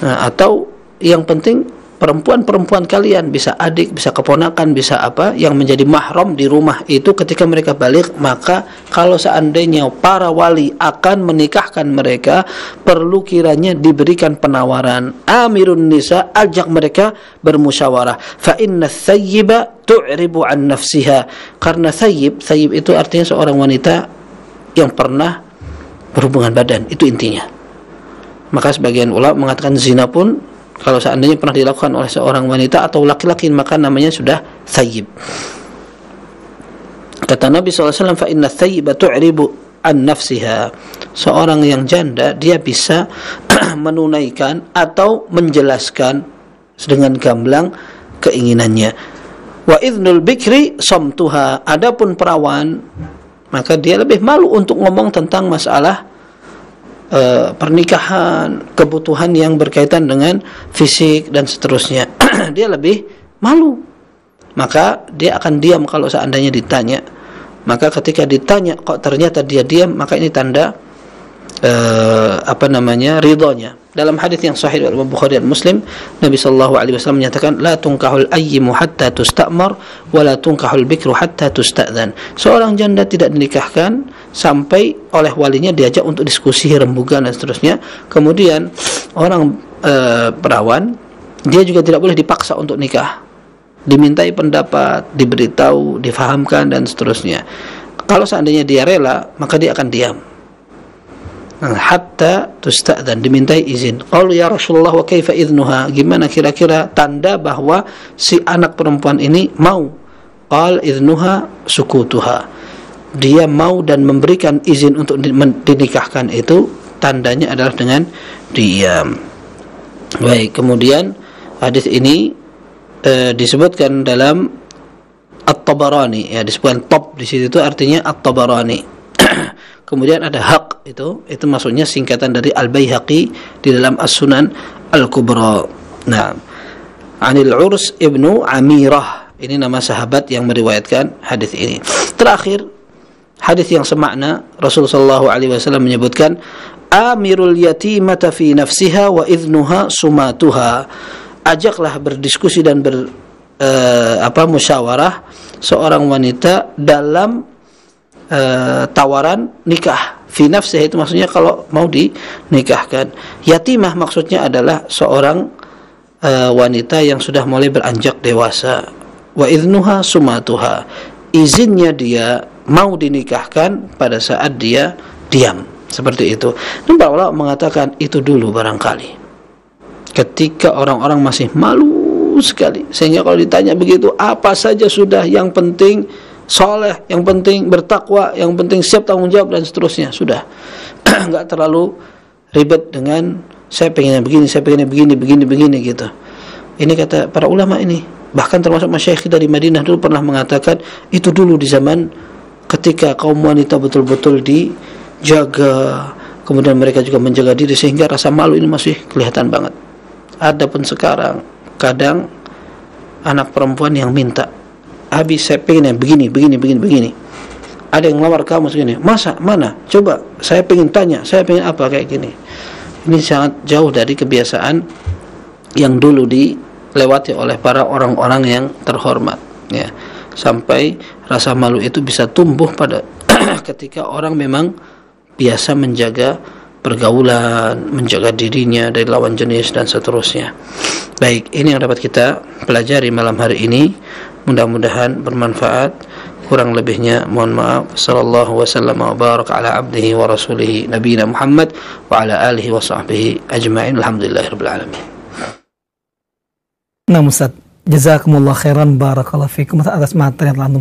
atau yang penting perempuan-perempuan kalian, bisa adik, bisa keponakan, bisa apa, yang menjadi mahram di rumah itu ketika mereka balik, maka kalau seandainya para wali akan menikahkan mereka, perlu kiranya diberikan penawaran. Amirun nisa, ajak mereka bermusyawarah. Fa inna thayyiba tu'ribu an nafsiha. Karena thayyib itu artinya seorang wanita yang pernah berhubungan badan, itu intinya. Maka sebagian ulama mengatakan zina pun kalau seandainya pernah dilakukan oleh seorang wanita atau laki-laki, maka namanya sudah thayyib. Kata Nabi SAW, fa inna thayyiba tu'ribu an nafsiha. Seorang yang janda, dia bisa menunaikan atau menjelaskan dengan gamblang keinginannya. Wa idnul bikri samtuha. Adapun perawan, maka dia lebih malu untuk ngomong tentang masalah pernikahan, kebutuhan yang berkaitan dengan fisik dan seterusnya. Dia lebih malu, maka dia akan diam kalau seandainya ditanya. Maka ketika ditanya kok ternyata dia diam, maka ini tanda ridhonya. Dalam hadis yang sahih riwayat Bukhari dan Muslim, Nabi sallallahu alaihi wasallam menyatakan, la tunkahul ayyimu hatta tusta'mar wa la tunkahul bikru hatta tusta'dzan. Seorang janda tidak dinikahkan sampai oleh walinya diajak untuk diskusi, rembugan dan seterusnya. Kemudian orang perawan, dia juga tidak boleh dipaksa untuk nikah. Dimintai pendapat, diberitahu, difahamkan dan seterusnya. Kalau seandainya dia rela, maka dia akan diam. Hatta tusta'dzan, dimintai izin. Qalu ya Rasulullah wa kaifa idnuha? Gimana kira-kira tanda bahwa si anak perempuan ini mau? Qal idnuha sukutuha. Dia mau dan memberikan izin untuk dinikahkan, itu tandanya adalah dengan diam. Baik, kemudian hadis ini disebutkan dalam At-Tabarani, ya, disebutkan top di situ, itu artinya At-Tabarani. Kemudian ada haq, itu maksudnya singkatan dari Al-Baihaqi di dalam As-Sunan Al-Kubra. Nah, Anil Urs ibnu Amirah, ini nama sahabat yang meriwayatkan hadis ini. Terakhir, hadis yang semakna, Rasulullah SAW menyebutkan, amirul yatimata fi nafsiha wa idnuha sumatuha. Ajaklah berdiskusi dan musyawarah seorang wanita dalam tawaran nikah. Fi nafsiha itu maksudnya kalau mau dinikahkan. Yatimah maksudnya adalah seorang wanita yang sudah mulai beranjak dewasa. Wa idnuha sumatuha. Izinnya dia mau dinikahkan pada saat dia diam. Seperti itu. Dan para ulama mengatakan itu dulu barangkali ketika orang-orang masih malu sekali, sehingga kalau ditanya begitu, apa saja sudah, yang penting soleh, yang penting bertakwa, yang penting siap tanggung jawab dan seterusnya, sudah. Nggak terlalu ribet dengan saya pengennya begini, saya pengennya begini gitu. Ini kata para ulama ini, bahkan termasuk masyayikh kita di Madinah dulu pernah mengatakan, itu dulu di zaman ketika kaum wanita betul-betul dijaga, kemudian mereka juga menjaga diri sehingga rasa malu ini masih kelihatan banget. Adapun sekarang kadang anak perempuan yang minta, habis saya pengen yang begini. Ada yang ngelamar kamu segini, masa mana? Coba saya pengen tanya, saya pengen apa kayak gini. Ini sangat jauh dari kebiasaan yang dulu dilewati oleh para orang-orang yang terhormat, ya. Sampai rasa malu itu bisa tumbuh pada ketika orang memang biasa menjaga pergaulan, menjaga dirinya dari lawan jenis dan seterusnya. Baik, ini yang dapat kita pelajari malam hari ini. Mudah-mudahan bermanfaat. Kurang lebihnya mohon maaf. Sallallahu wasallam wa baraka ala abdihi wa rasulihi nabiyina Muhammad wa ala alihi wa sahbihi ajma'in. Alhamdulillahirabbil alamin. Nah, Ustaz, jazakumullah khairan, barakallahu fikum atas materi yang telah antum